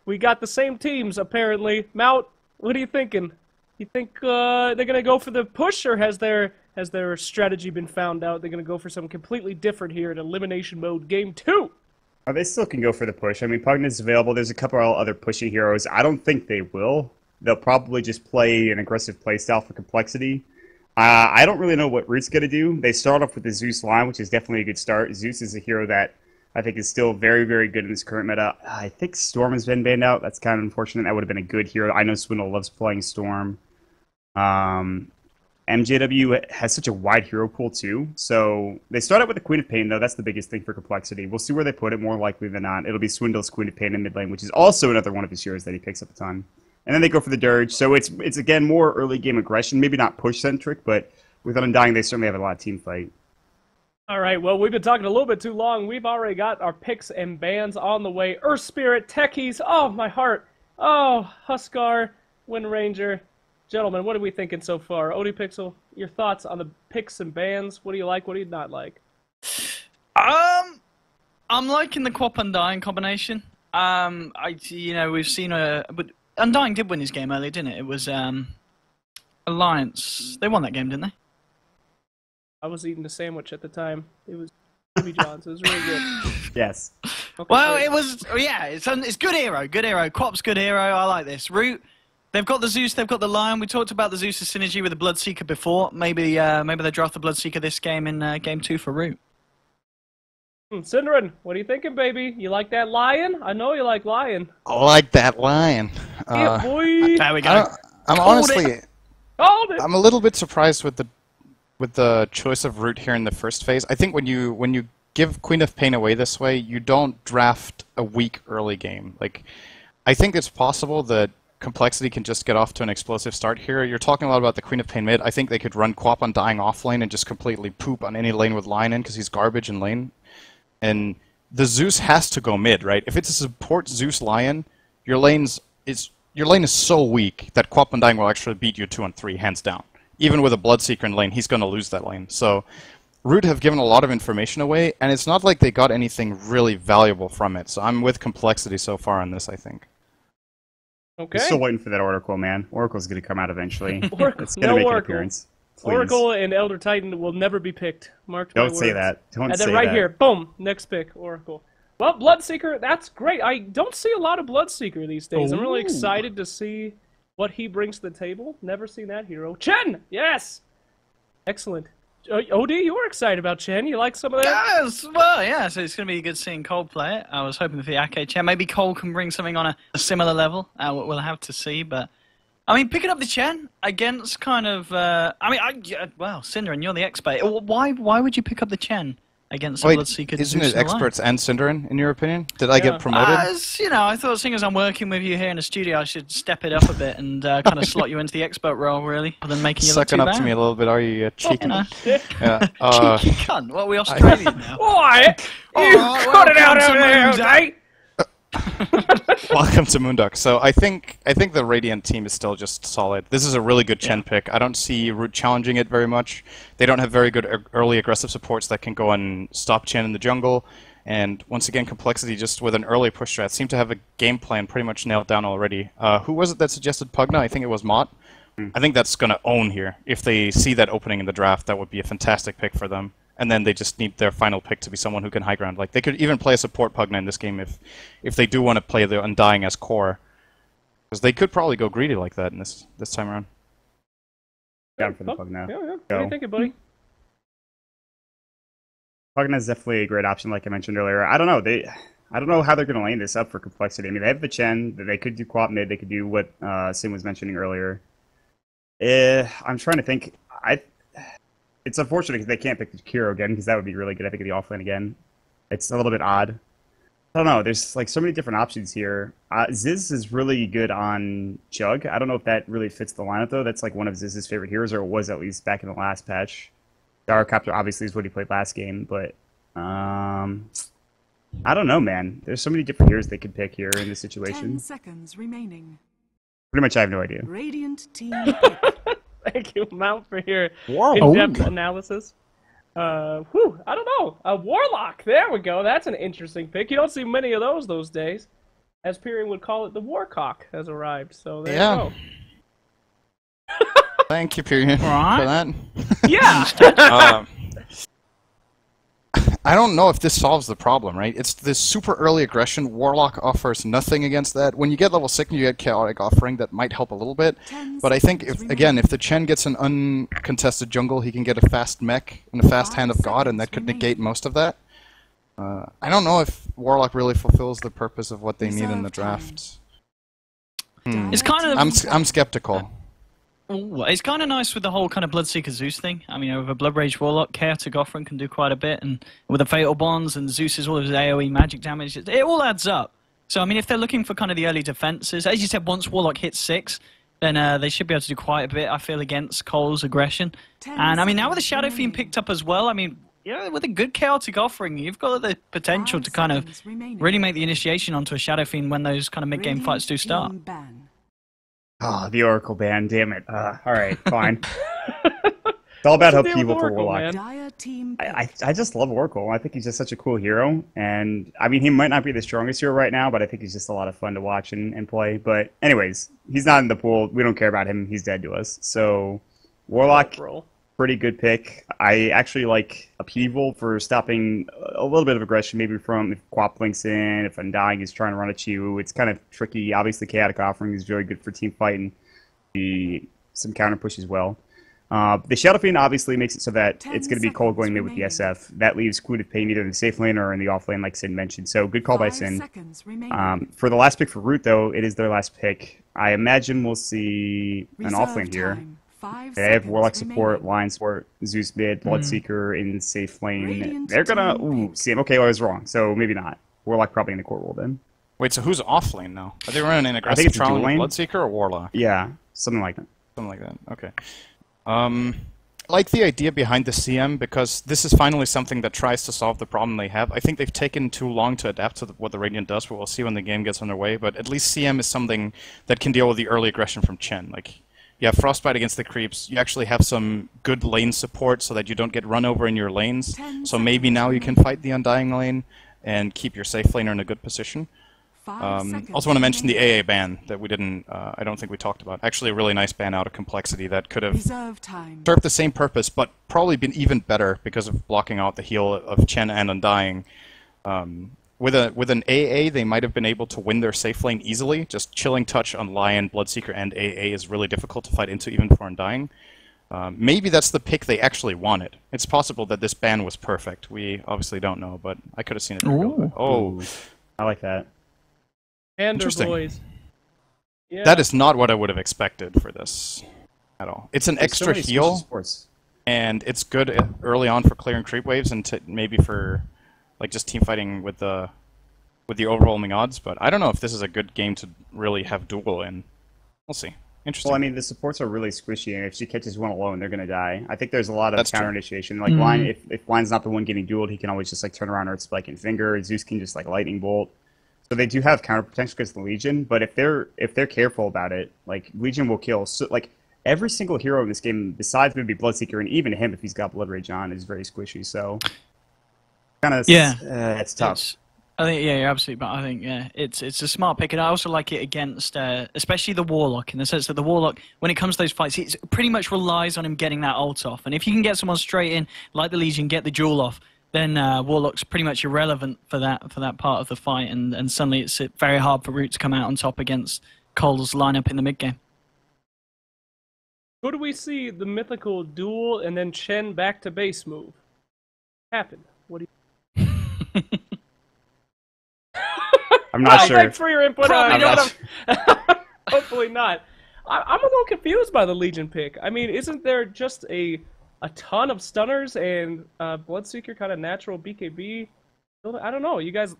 We got the same teams, apparently. Mount, what are you thinking? You think they're going to go for the push, or has their strategy been found out? They're going to go for something completely different here in Elimination Mode Game 2? Oh, they still can go for the push. I mean, Pugnet's available. There's a couple of other pushing heroes. I don't think they will. They'll probably just play an aggressive playstyle for complexity. I don't really know what Root's going to do. They start off with the Zeus line, which is definitely a good start. Zeus is a hero that I think is still very, very good in this current meta. I think Storm has been banned out. That's kind of unfortunate. That would have been a good hero. I know Swindle loves playing Storm. MJW has such a wide hero pool, too. So they start out with the Queen of Pain, though. That's the biggest thing for complexity. We'll see where they put it. More likely than not, it'll be Swindle's Queen of Pain in mid lane, which is also another one of his heroes that he picks up a ton. And then they go for the Dirge. So it's again, more early game aggression. Maybe not push-centric, but with Undying, they certainly have a lot of team fight. All right, well, we've been talking a little bit too long. We've already got our picks and bans on the way. Earth Spirit, Techies, oh, my heart. Oh, Huskar, Wind Ranger. Gentlemen, what are we thinking so far? Odie Pixel, your thoughts on the picks and bans? What do you like? What do you not like? I'm liking the Quap Undying combination. We've seen but Undying did win his game earlier, didn't it? It was Alliance. They won that game, didn't they? I was eating the sandwich at the time. It was Jimmy John's. It was really good. Yes. Okay, Well, great. it was. Yeah, it's good hero. Good hero. Quap's good hero. I like this. Root. They've got the Zeus, they've got the Lion. We talked about the Zeus' synergy with the Bloodseeker before. Maybe they draft the Bloodseeker this game in Game 2 for Root. Synderen, what are you thinking, baby? You like that lion? I know you like lion. I like that lion. Yeah, boy. There we go. I'm Called honestly, Called it. I'm a little bit surprised with the choice of Root here in the first phase. I think when you give Queen of Pain away this way, you don't draft a weak early game. Like, I think it's possible that Complexity can just get off to an explosive start here. You're talking a lot about the Queen of Pain mid. I think they could run Quap Undying off lane and just completely poop on any lane with Lion in because he's garbage in lane. And the Zeus has to go mid, right? If it's a support Zeus Lion, your lane is so weak that Quap Undying will actually beat you 2-on-3 hands down. Even with a Bloodseeker in lane, he's going to lose that lane. So Root have given a lot of information away, and it's not like they got anything really valuable from it. So I'm with Complexity so far on this, I think. Okay. Still waiting for that Oracle, man. Oracle's going to come out eventually. Oracle. It's going to No make an Oracle. appearance. Please. Oracle and Elder Titan will never be picked. Mark my Don't say words. that. Don't And say then right that. here, boom, next pick, Oracle. Well, Bloodseeker, that's great. I don't see a lot of Bloodseeker these days. I'm really Ooh. excited to see what he brings to the table. Never seen that hero. Chen! Yes! Excellent. OD, you were excited about Chen. You like some of that? Yes, well, yeah, so it's going to be good seeing coL play it. I was hoping for the Ake Chen. Maybe coL can bring something on a similar level. We'll have to see, but... I mean, picking up the Chen against kind of... well, Synderen, you're the expert. Why would you pick up the Chen against Wait, Bloodseeker? isn't it experts and Synderen, in your opinion? Did I Yeah. get promoted? I thought seeing as I'm working with you here in the studio, I should step it up a bit and kind of slot you into the expert role, really, rather than making you look too Sucking up bad. to me a little bit, are you, cheeky? You know. Yeah. Cheeky cunt. What, are we Australian now? Boy! You Oh, cut it out welcome over to there, Moon's okay? Welcome to Moonduck. So I think the Radiant team is still just solid. This is a really good Chen pick. I don't see Root challenging it very much. They don't have very good early aggressive supports that can go and stop Chen in the jungle. And once again, Complexity just with an early push strat seem to have a game plan pretty much nailed down already. Who was it that suggested Pugna? I think it was Mott. I think that's going to own here. If they see that opening in the draft, that would be a fantastic pick for them. And then they just need their final pick to be someone who can high ground. Like, they could even play a support Pugna in this game if they do want to play the Undying as core. Because they could probably go greedy like that in this time around. Down for the Pugna. Yeah. What are you thinking, buddy? Pugna is definitely a great option, like I mentioned earlier. I don't know. I don't know how they're going to lane this up for Complexity. I mean, they have the Chen. They could do Quap mid. They could do what Sim was mentioning earlier. I'm trying to think. It's unfortunate because they can't pick the Kiro again, because that would be really good. I think the offlane again. It's a little bit odd. I don't know. There's like so many different options here. Ziz is really good on Chug. I don't know if that really fits the lineup though. That's like one of Ziz's favorite heroes, or it was at least back in the last patch. Gyrocopter obviously is what he played last game, but I don't know, man. There's so many different heroes they could pick here in this 10 situation. seconds remaining. Pretty much, I have no idea. Radiant team pick. Thank you, Mount, for your Whoa. in-depth analysis. I don't know. A Warlock. There we go. That's an interesting pick. You don't see many of those days. as Pyrian would call it, the Warcock has arrived. So there Yeah. you Thank you, Pyrian, Right. for that. go. Yeah. Um, I don't know if this solves the problem, right? It's this super early aggression. Warlock offers nothing against that. When you get level 6 and you get Chaotic Offering, that might help a little bit. 10 But I think, seconds if again, remaining. if the Chen gets an uncontested jungle, he can get a fast mech and a fast 5 Hand of God, and that seconds could remaining. negate most of that. I don't know if Warlock really fulfills the purpose of what they need in the Reserve time. draft. It's kind of I'm skeptical. Ooh, it's kind of nice with the whole kind of Bloodseeker Zeus thing. I mean, with a Blood Rage Warlock, Chaotic Offering can do quite a bit, and with the Fatal Bonds and Zeus's all of his AoE magic damage, it all adds up. So, I mean, if they're looking for kind of the early defenses, as you said, once Warlock hits 6, then they should be able to do quite a bit, I feel, against coL's aggression. 10 And, I mean, now with the seconds Shadow Fiend remaining. picked up as well, I mean, yeah, with a good Chaotic Offering, you've got the potential 5 to kind of seconds remaining. really make the initiation onto a Shadow Fiend when those kind of mid-game Radiant fights do start. team ban. Oh, the Oracle ban, damn it. Alright, fine. It's all about What's the deal with upheaval for Oracle, Warlock. man? Dire team I just love Oracle. I think he's just such a cool hero. And, I mean, he might not be the strongest hero right now, but I think he's just a lot of fun to watch and play. But, anyways, he's not in the pool. We don't care about him. He's dead to us. So, Warlock, Bro. pretty good pick. I actually like Upheaval for stopping a little bit of aggression, maybe from if Quap links in, if Undying is trying to run at you. It's kind of tricky. Obviously, Chaotic Offering is very good for team fighting. Some counter push as well. The Shadow Fiend obviously makes it so that 10 it's going to be coL seconds going mid with the remaining. SF. That leaves Queen of Pain either in the safe lane or in the off lane, like Sin mentioned. So good call by 5 Sin. seconds remaining. For the last pick for Root, though, it is their last pick. I imagine we'll see an Reserve off lane here. time. 5 They have seconds Warlock support, remaining. Line support, Zeus mid, Bloodseeker in safe lane. Radiant They're gonna team pick. see. Okay, I was wrong. So maybe not. Warlock probably in the core role then. Wait, so who's off lane now? Are they running an think aggressive it's a trial dual with lane. Bloodseeker or Warlock? Yeah, something like that. Something like that. Okay. I like the idea behind the CM because this is finally something that tries to solve the problem they have. I think they've taken too long to adapt to what the Radiant does, but we'll see when the game gets underway. But at least CM is something that can deal with the early aggression from Chen. Like, you have Frostbite against the creeps. You actually have some good lane support so that you don't get run over in your lanes. 10 So maybe seconds now you can remaining. fight the Undying lane and keep your safe laner in a good position. 5 seconds Also want to mention the remaining. AA ban that we didn't, I don't think we talked about. Actually a really nice ban out of Complexity that could have Reserve time. served the same purpose, but probably been even better because of blocking out the heal of Chen and Undying. With an AA, they might have been able to win their safe lane easily. Just Chilling Touch on Lion, Bloodseeker, and AA is really difficult to fight into even for Undying. Maybe that's the pick they actually wanted. It's possible that this ban was perfect. We obviously don't know, but I could have seen it. Ooh. Oh, I like that. And Interesting. boys. Yeah. that is not what I would have expected for this at all. It's an There's so extra many heal. sports. And it's good early on for clearing creep waves and maybe for like just team fighting with the overwhelming odds. But I don't know if this is a good game to really have duel in. We'll see. Interesting. Well, I mean, the supports are really squishy, and if she catches one alone, they're gonna die. I think there's a lot of That's true. counter initiation. Like Line, if Line's not the one getting dueled, he can always just like turn around Earth Spike and Finger. Zeus can just like Lightning Bolt. So they do have counter potential against the Legion, but if they're careful about it, like Legion will kill. So like every single hero in this game, besides maybe Bloodseeker, and even him if he's got Blood Rage on, is very squishy. So kind of it's tough. I think you're absolutely. But I think it's a smart pick, and I also like it against, especially the Warlock, in the sense that the Warlock, when it comes to those fights, it pretty much relies on him getting that ult off, and if you can get someone straight in, like the Legion, get the duel off, then Warlock's pretty much irrelevant for that part of the fight, and suddenly it's very hard for Root to come out on top against coL's lineup in the mid game. Who do we see the mythical duel and then Chen back to base move happen? What do you? I'm not sure. Thanks for your input. Probably you know not. what I'm- Hopefully not. I'm a little confused by the Legion pick. I mean, isn't there just a ton of stunners and Bloodseeker kind of natural BKB? I don't know. You guys,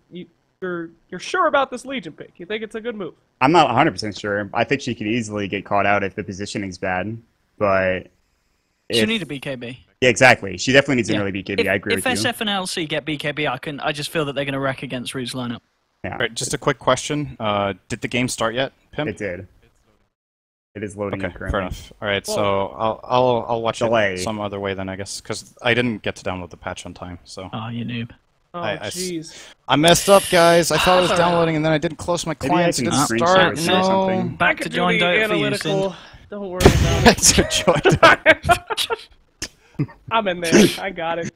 you're sure about this Legion pick? You think it's a good move? I'm not 100% sure. I think she could easily get caught out if the positioning's bad, but She'll if- need a BKB. yeah, exactly. She definitely needs an Yeah. early BKB. I agree if with you. SF and LC get BKB, I just feel that they're going to wreck against Root's lineup. Yeah, All right, just a quick question. Did the game start yet, Pim? it did. It is loading Okay, up currently. fair enough. All right, so I'll watch Delay. it some other way then, I guess, because I didn't get to download the patch on time. So Oh, you noob. Oh, I jeez. I messed up, guys. I thought I was That's all right. downloading, and then I didn't close my Maybe I client. can It didn't screen start. share it or something. I Back to could join do the Dota for you, analytical. Sin. Don't worry about it. To join. I'm in there. I got it.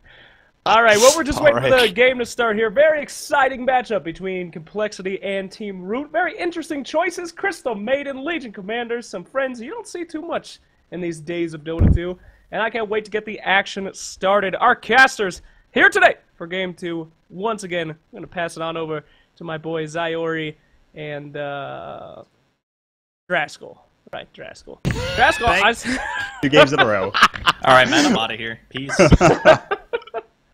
All right, well, we're just waiting for the Alright. game to start here. Very exciting matchup between Complexity and Team Root. Very interesting choices. Crystal Maiden, Legion Commanders, some friends you don't see too much in these days of Dota 2. And I can't wait to get the action started. Our casters here today for Game 2. Once again, I'm going to pass it on over to my boy Zyori and Draskyl. Right, Draskyl. Draskyl, 2 games in a row. All right, man, I'm out of here. Peace.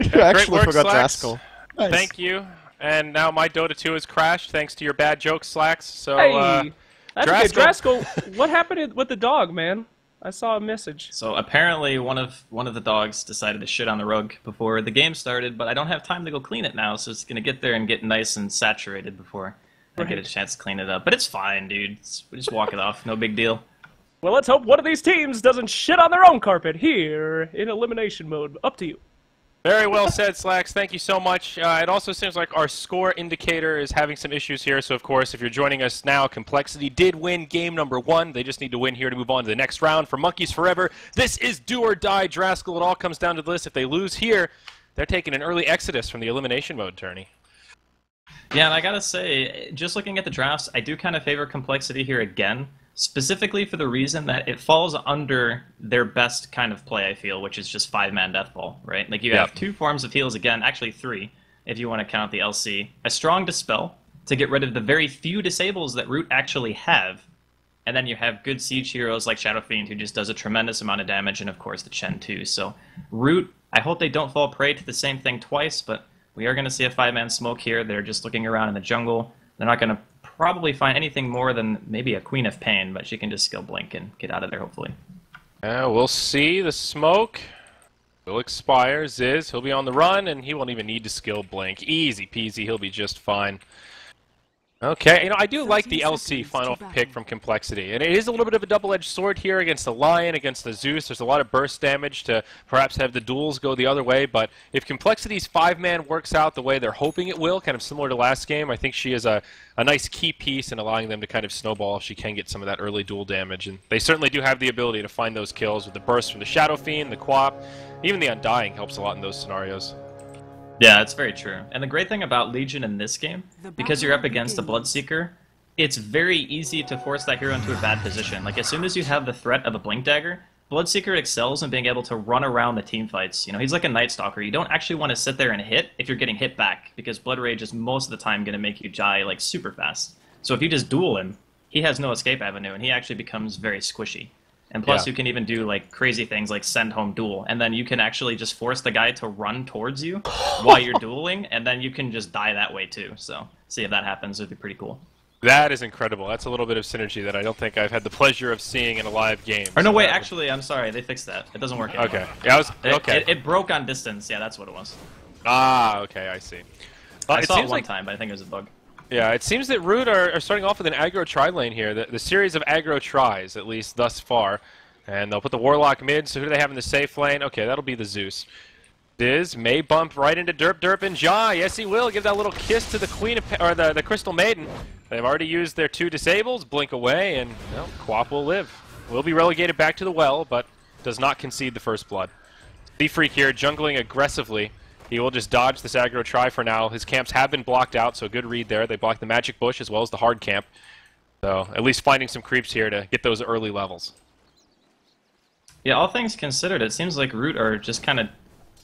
You actually work, forgot Slacks. Draskyl. Nice. Thank you. And now my Dota 2 has crashed thanks to your bad jokes, Slacks. So, hey, that's okay. Draskyl. Draskyl, what happened with the dog, man? I saw a message. So apparently one of the dogs decided to shit on the rug before the game started, but I don't have time to go clean it now, so it's gonna get there and get nice and saturated before I get a chance to clean it up. But it's fine, dude. We just walk it off. No big deal. Well, let's hope one of these teams doesn't shit on their own carpet here in elimination mode. Up to you. Very well said, Slacks. Thank you so much. It also seems like our score indicator is having some issues here. So, of course, if you're joining us now, Complexity did win game number 1. They just need to win here to move on to the next round. For Monkeys Forever, this is do or die Draskyl. It all comes down to this. If they lose here, they're taking an early exodus from the elimination mode, Tourney. Yeah, and I gotta say, just looking at the drafts, I do kind of favor Complexity here again, specifically for the reason that it falls under their best kind of play, I feel, which is just 5-man deathball, right? Like, you have 2 forms of heals again, actually 3, if you want to count the LC. A strong Dispel, to get rid of the very few disables that Root actually have, and then you have good siege heroes like Shadow Fiend, who just does a tremendous amount of damage, and of course the Chen too. So, Root, I hope they don't fall prey to the same thing twice, but we are going to see a 5-man smoke here. They're just looking around in the jungle. They're not going to probably find anything more than maybe a Queen of Pain, but she can just skill blink and get out of there, hopefully. We'll see. The smoke will expire. Ziz, he'll be on the run, and he won't even need to skill blink. Easy peasy, he'll be just fine. Okay, you know, I do like the 13 LC seconds final to battle. pick from Complexity, and it is a little bit of a double-edged sword here against the Lion, against the Zeus. There's a lot of burst damage to perhaps have the duels go the other way, but if Complexity's 5-man works out the way they're hoping it will, kind of similar to last game, I think she is a nice key piece in allowing them to kind of snowball if she can get some of that early duel damage, and they certainly do have the ability to find those kills with the burst from the Shadow Fiend, the Quap, even the Undying helps a lot in those scenarios. Yeah, that's very true. And the great thing about Legion in this game, The because you're up battle against a begins. Bloodseeker, it's very easy to force that hero into a bad position. Like, as soon as you have the threat of a Blink Dagger, Bloodseeker excels in being able to run around the team fights. You know, he's like a Night Stalker. You don't actually want to sit there and hit if you're getting hit back, because Blood Rage is most of the time going to make you die, like, super fast. So if you just duel him, he has no escape avenue, and he actually becomes very squishy. And plus, Yeah. you can even do, like, crazy things like send home duel, and then you can actually just force the guy to run towards you while you're dueling, and then you can just die that way, too. So, see if that happens. It would be pretty cool. That is incredible. That's a little bit of synergy that I don't think I've had the pleasure of seeing in a live game. Or no, So wait, that would- actually, I'm sorry. They fixed that. It doesn't work anymore. Okay. Yeah, I was... Okay. It broke on distance. Yeah, that's what it was. Okay, I see. I It saw it seems one like... time, but I think it was a bug. Yeah, it seems that Root are starting off with an aggro tri lane here. The series of aggro tries, at least thus far. And they'll put the Warlock mid, so who do they have in the safe lane? Okay, that'll be the Zeus. Diz may bump right into Derp and Ja. Yes, he will. Give that little kiss to the Queen of or the Crystal Maiden. They've already used their 2 disables, blink away, and well, Quap will live. Will be relegated back to the well, but does not concede the first blood. Freak here, jungling aggressively. He will just dodge this aggro try for now. His camps have been blocked out, so good read there. They blocked the Magic Bush as well as the hard camp. So at least finding some creeps here to get those early levels. Yeah, all things considered, it seems like Root are just kind of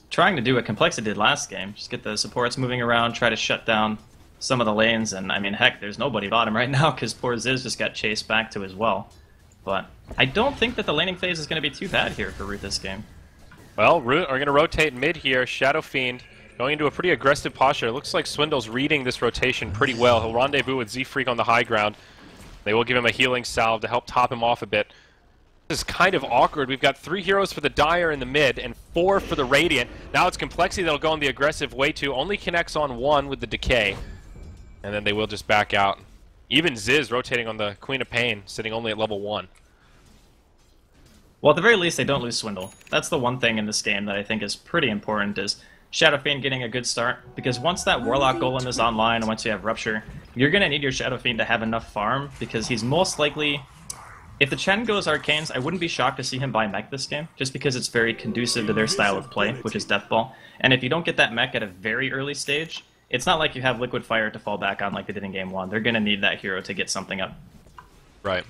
trying to do what Complexity did last game. Just get the supports moving around, try to shut down some of the lanes, and I mean, heck, there's nobody bottom right now because poor Ziz just got chased back to his well. But I don't think that the laning phase is going to be too bad here for Root this game. Well, Root are going to rotate mid here. Shadow Fiend going into a pretty aggressive posture. It looks like Swindle's reading this rotation pretty well. He'll rendezvous with Z-Freak on the high ground. They will give him a healing salve to help top him off a bit. This is kind of awkward. We've got 3 heroes for the Dire in the mid and 4 for the Radiant. Now it's Complexity that'll go on the aggressive way too. Only connects on 1 with the Decay. And then they will just back out. Even Ziz rotating on the Queen of Pain, sitting only at level 1. Well, at the very least, they don't lose Swindle. That's the one thing in this game that I think is pretty important, is Shadow Fiend getting a good start, because once that Warlock Golem is online, and once you have Rupture, you're going to need your Shadow Fiend to have enough farm, because he's most likely... If the Chen goes Arcanes, I wouldn't be shocked to see him buy Mech this game, just because it's very conducive to their style of play, which is Death Ball. And if you don't get that Mech at a very early stage, it's not like you have Liquid Fire to fall back on like they did in Game 1. They're going to need that hero to get something up. Right.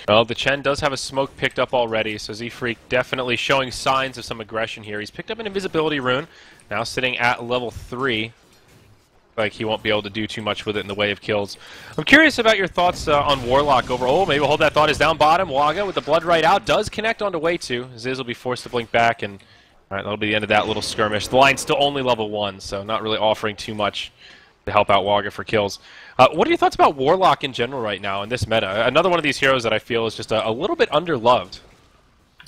Well, the Chen does have a smoke picked up already, so Z-Freak definitely showing signs of some aggression here. He's picked up an invisibility rune, now sitting at level 3. Like he won't be able to do too much with it in the way of kills. I'm curious about your thoughts on Warlock overall. Maybe we'll hold that thought is down bottom. Waga with the blood right out does connect onto way 2. Ziz will be forced to blink back, and all right, that'll be the end of that little skirmish. The line's still only level 1, so not really offering too much to help out Waga for kills. What are your thoughts about Warlock in general right now in this meta? Another one of these heroes that I feel is just a little bit underloved.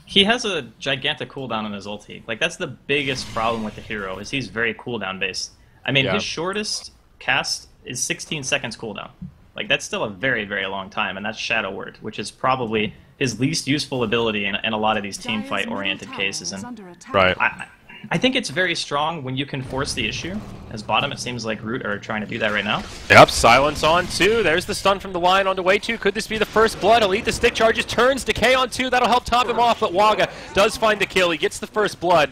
He has a gigantic cooldown on his ulti. Like, that's the biggest problem with the hero, is he's very cooldown based. I mean, his shortest cast is 16 seconds cooldown. Like, that's still a very, very long time, and that's Shadow Word, which is probably his least useful ability in a lot of these team fight-oriented cases. And Right. I think it's very strong when you can force the issue. As bottom, it seems like Root are trying to do that right now. Yep, silence on 2. There's the stun from the line onto way 2. Could this be the first blood? He'll eat the stick charges, turns, decay on 2. That'll help top him off, but Waga does find the kill. He gets the first blood.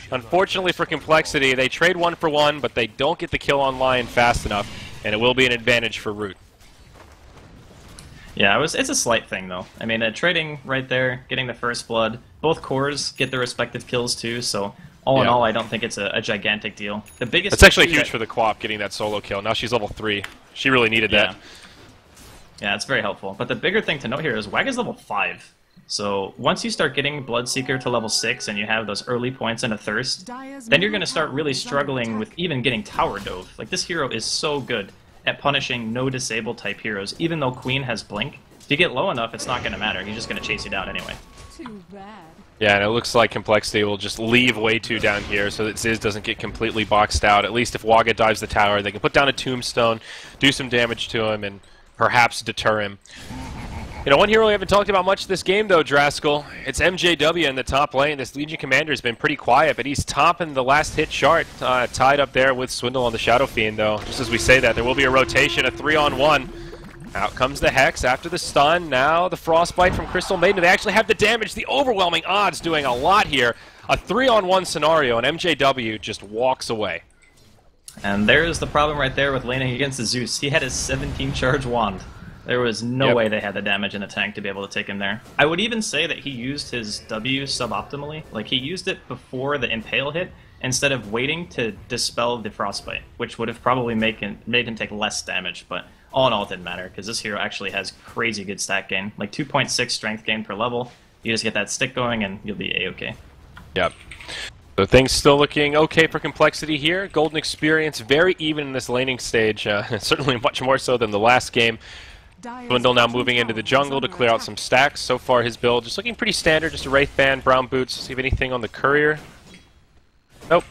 Unfortunately for Complexity, they trade 1 for 1, but they don't get the kill on Lion fast enough, and it will be an advantage for Root. Yeah, it's a slight thing, though. I mean, trading right there, getting the first blood. Both cores get their respective kills, too, so all in all, I don't think it's a gigantic deal. The biggest... It's actually huge for the co-op getting that solo kill. Now she's level 3. She really needed that. Yeah, it's very helpful. But the bigger thing to note here is Waga's level 5. So once you start getting Bloodseeker to level 6 and you have those early points and a Thirst, then you're going to start really struggling with even getting Tower Dove. Like, this hero is so good at punishing no disable type heroes, even though Queen has Blink. If you get low enough, it's not going to matter. He's just going to chase you down anyway. Too bad. Yeah, and it looks like Complexity will just leave way 2 down here so that Ziz doesn't get completely boxed out. At least if Waga dives the tower, they can put down a Tombstone, do some damage to him, and perhaps deter him. You know, one hero we haven't talked about much this game, though, Draskyl. It's MJW in the top lane. This Legion Commander has been pretty quiet, but he's topping the last hit chart, tied up there with Swindle on the Shadow Fiend, though. Just as we say that, there will be a rotation, a 3-on-1. Out comes the Hex after the stun. Now the Frostbite from Crystal Maiden. They actually have the damage. The overwhelming odds doing a lot here. A 3-on-1 scenario, and MJW just walks away. And there's the problem right there with laning against the Zeus. He had his 17 charge wand. There was no way they had the damage in the tank to be able to take him there. I would even say that he used his W suboptimally. Like, he used it before the Impale hit instead of waiting to dispel the Frostbite, which would have probably made him take less damage, but all in all it didn't matter, because this hero actually has crazy good stat gain. Like 2.6 strength gain per level. You just get that stick going and you'll be A-okay. Yep. So things still looking okay for Complexity here. Golden Experience very even in this laning stage, certainly much more so than the last game. Swindle now moving into the jungle to clear out some stacks. So far his build just looking pretty standard, just a Wraith Band, Brown Boots. See if anything on the Courier. Nope.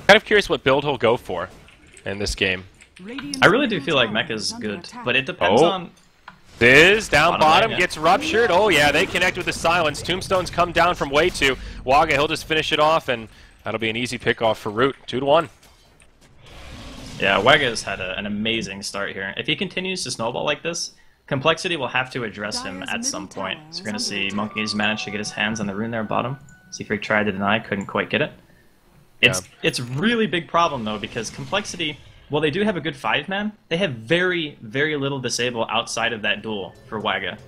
Kind of curious what build he'll go for in this game. I really do feel like Mecha's good, but it depends on... Ziz, down bottom, gets ruptured. Oh yeah, they connect with the silence. Tombstones come down from way 2. Waga, he'll just finish it off, and that'll be an easy pickoff for Root. 2-1. Yeah, Waga's had an amazing start here. If he continues to snowball like this, Complexity will have to address him at some point. So we're going to see Monkeys manage to get his hands on the rune there bottom. Z-Freak tried to deny, couldn't quite get it. It's really big problem, though, because Complexity, while they do have a good 5-man, they have very, very little disable outside of that duel for Waga.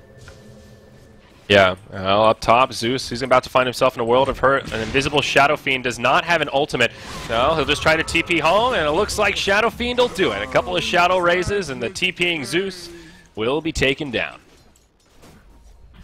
Yeah, well, up top, Zeus, he's about to find himself in a world of hurt. An invisible Shadow Fiend does not have an ultimate. No, he'll just try to TP home, and it looks like Shadow Fiend will do it. A couple of Shadow raises, and the TPing Zeus will be taken down.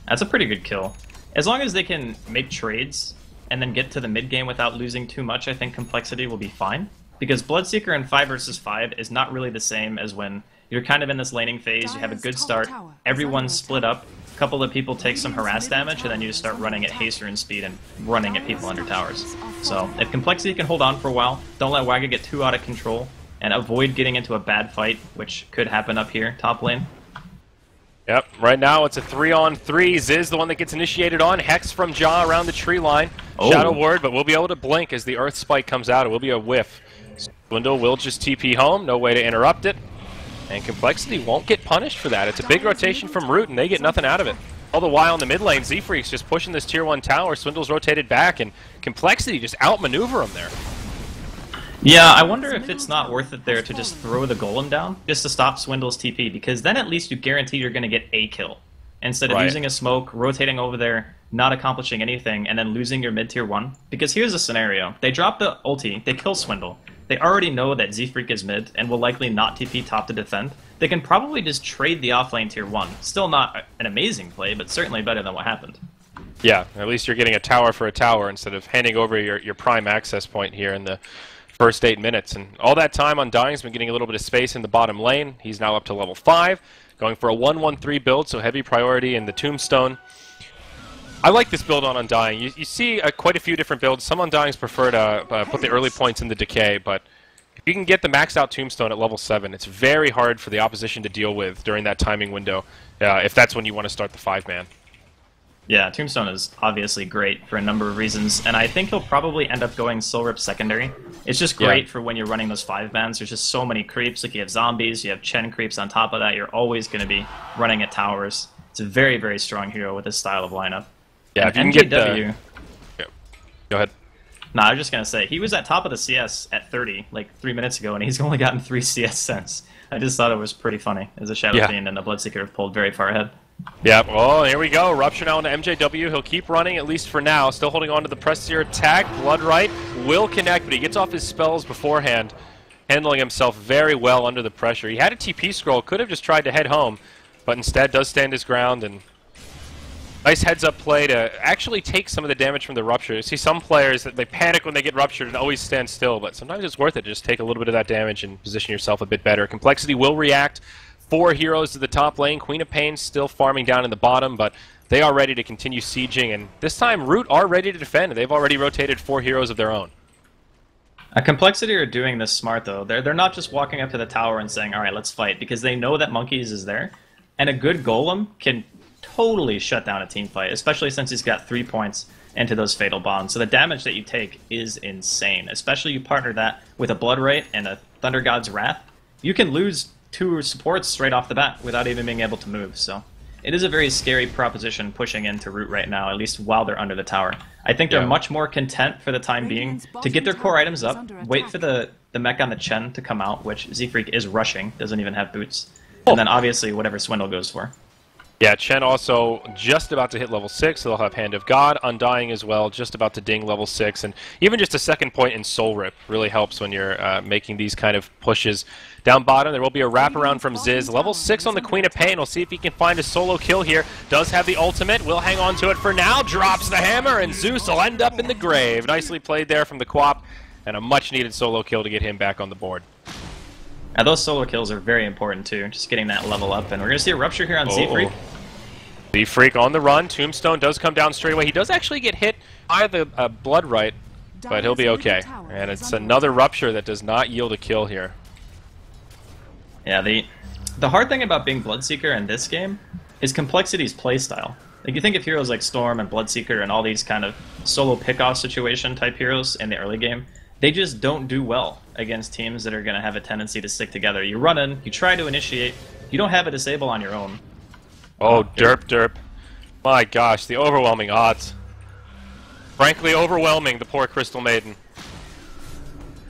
That's a pretty good kill. As long as they can make trades and then get to the mid-game without losing too much, I think Complexity will be fine. Because Bloodseeker in 5 versus 5 is not really the same as when you're kind of in this laning phase, you have a good start, everyone's split up, a couple of people take some harass damage, and then you just start running at haste rune speed and running at people under towers. So if Complexity can hold on for a while, don't let Waga get too out of control, and avoid getting into a bad fight, which could happen up here, top lane. Yep, right now it's a 3-on-3. Ziz, the one that gets initiated on. Hex from Jaw around the tree line. Oh. Shadow Word, but we'll be able to blink as the Earth Spike comes out. It will be a whiff. Swindle will just TP home. No way to interrupt it. And Complexity won't get punished for that. It's a big rotation from Root, and they get nothing out of it. All the while in the mid lane, Z-Freak's just pushing this tier 1 tower. Swindle's rotated back, and Complexity just outmaneuver him there. Yeah, I wonder if it's not worth it there to just throw the golem down just to stop Swindle's TP, because then at least you guarantee you're going to get a kill. Instead of Right. using a smoke, rotating over there, not accomplishing anything, and then losing your mid-tier 1. Because here's a scenario. They drop the ulti, they kill Swindle. They already know that Z-Freak is mid and will likely not TP top to defend. They can probably just trade the offlane tier 1. Still not an amazing play, but certainly better than what happened. Yeah, at least you're getting a tower for a tower instead of handing over your prime access point here in the first 8 minutes. And all that time, Undying's been getting a little bit of space in the bottom lane. He's now up to level 5, going for a 1-1-3 build, so heavy priority in the Tombstone. I like this build on Undying. You see quite a few different builds. Some Undyings prefer to put the early points in the Decay, but if you can get the maxed out Tombstone at level 7, it's very hard for the opposition to deal with during that timing window, if that's when you want to start the 5-man. Yeah, Tombstone is obviously great for a number of reasons, and I think he'll probably end up going Soul Rip secondary. It's just great for when you're running those 5-mans. There's just so many creeps. Like, you have zombies, you have Chen creeps on top of that. You're always going to be running at towers. It's a very, very strong hero with this style of lineup. Yeah, and if you can MJW, get the... Go ahead. No, I was just going to say, he was at top of the CS at 30, like 3 minutes ago, and he's only gotten 3 CS since. I just thought it was pretty funny, as a Shadow Fiend and a Bloodseeker have pulled very far ahead. Yep, oh, here we go. Rupture now into MJW. He'll keep running, at least for now. Still holding on to the Prestier attack. Bloodright will connect, but he gets off his spells beforehand, handling himself very well under the pressure. He had a TP scroll, could have just tried to head home, but instead does stand his ground, and nice heads-up play to actually take some of the damage from the Rupture. You see some players, that they panic when they get Ruptured and always stand still, but sometimes it's worth it to just take a little bit of that damage and position yourself a bit better. Complexity will react. 4 heroes to the top lane. Queen of Pain still farming down in the bottom, but they are ready to continue sieging, and this time Root are ready to defend. They've already rotated 4 heroes of their own. Complexity are doing this smart, though. They're not just walking up to the tower and saying, alright, let's fight, because they know that Monkeys is there, and a good golem can totally shut down a team fight, especially since he's got 3 points into those fatal bonds. So the damage that you take is insane, especially you partner that with a Bloodright and a Thunder God's Wrath. You can lose 2 supports right off the bat without even being able to move, so it is a very scary proposition pushing into Root right now, at least while they're under the tower. I think they're much more content for the time being to get their core items up, wait for the mech on the Chen to come out, which Z-Freak is rushing, doesn't even have boots, and then obviously whatever Swindle goes for. Yeah, Chen also just about to hit level 6, so they'll have Hand of God, Undying as well, just about to ding level 6, and even just a second point in Soul Rip really helps when you're making these kind of pushes. Down bottom, there will be a wraparound from Ziz. Level 6 on the Queen of Pain. We'll see if he can find a solo kill here. Does have the ultimate. Will hang on to it for now. Drops the hammer, and Zeus will end up in the grave. Nicely played there from the Quap, and a much-needed solo kill to get him back on the board. Now, those solo kills are very important, too, just getting that level up. And we're going to see a Rupture here on Z-Freak. Z-Freak on the run. Tombstone does come down straight away. He does actually get hit by the Bloodright, but he'll be okay. And it's another Rupture that does not yield a kill here. Yeah, the hard thing about being Bloodseeker in this game is Complexity's playstyle. Like, you think of heroes like Storm and Bloodseeker and all these kind of solo pick-off situation type heroes in the early game, they just don't do well against teams that are going to have a tendency to stick together. You run in, you try to initiate, you don't have a disable on your own. Oh, derp. My gosh, the overwhelming odds. Frankly, overwhelming, the poor Crystal Maiden.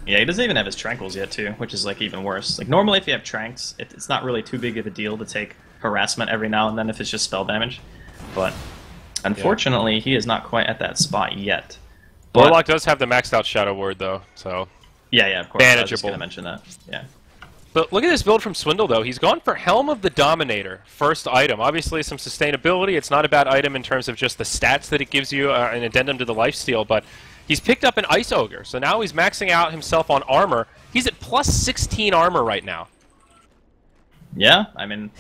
Yeah, he doesn't even have his Tranquils yet, too, which is, like, even worse. Like, normally if you have Tranks, it's not really too big of a deal to take harassment every now and then if it's just spell damage. But, unfortunately, he is not quite at that spot yet. But, Warlock does have the maxed out Shadow Word, though, so... Yeah, of course. Manageable. I was just going to mention that. Yeah. But look at this build from Swindle, though. He's gone for Helm of the Dominator, first item. Obviously, some sustainability. It's not a bad item in terms of just the stats that it gives you, an addendum to the lifesteal, but he's picked up an Ice Ogre, so now he's maxing out himself on armor. He's at plus 16 armor right now. Yeah, I mean,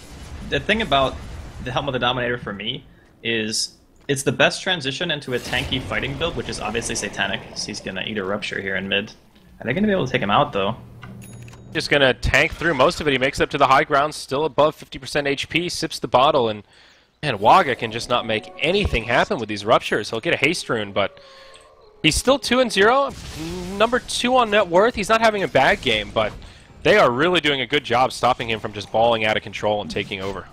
the thing about the Helm of the Dominator for me is it's the best transition into a tanky fighting build, which is obviously Satanic, so he's going to eat a Rupture here in mid. Are they going to be able to take him out, though? Just going to tank through most of it. He makes it up to the high ground, still above 50% HP, sips the bottle, and man, Waga can just not make anything happen with these ruptures. He'll get a haste rune, but he's still 2-0. Number 2 on net worth. He's not having a bad game, but they are really doing a good job stopping him from just balling out of control and taking over.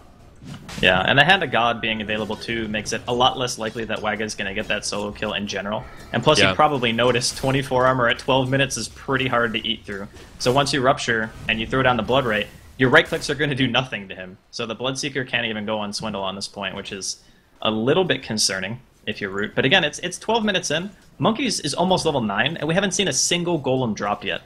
Yeah, and the Hand of God being available too makes it a lot less likely that Waga's going to get that solo kill in general. And plus, you probably noticed 24 armor at 12 minutes is pretty hard to eat through. So once you rupture and you throw down the blood rate, your right clicks are going to do nothing to him. So the Bloodseeker can't even go on Swindle on this point, which is a little bit concerning if you're Root. But again, it's 12 minutes in. Monkeys is almost level 9, and we haven't seen a single Golem dropped yet.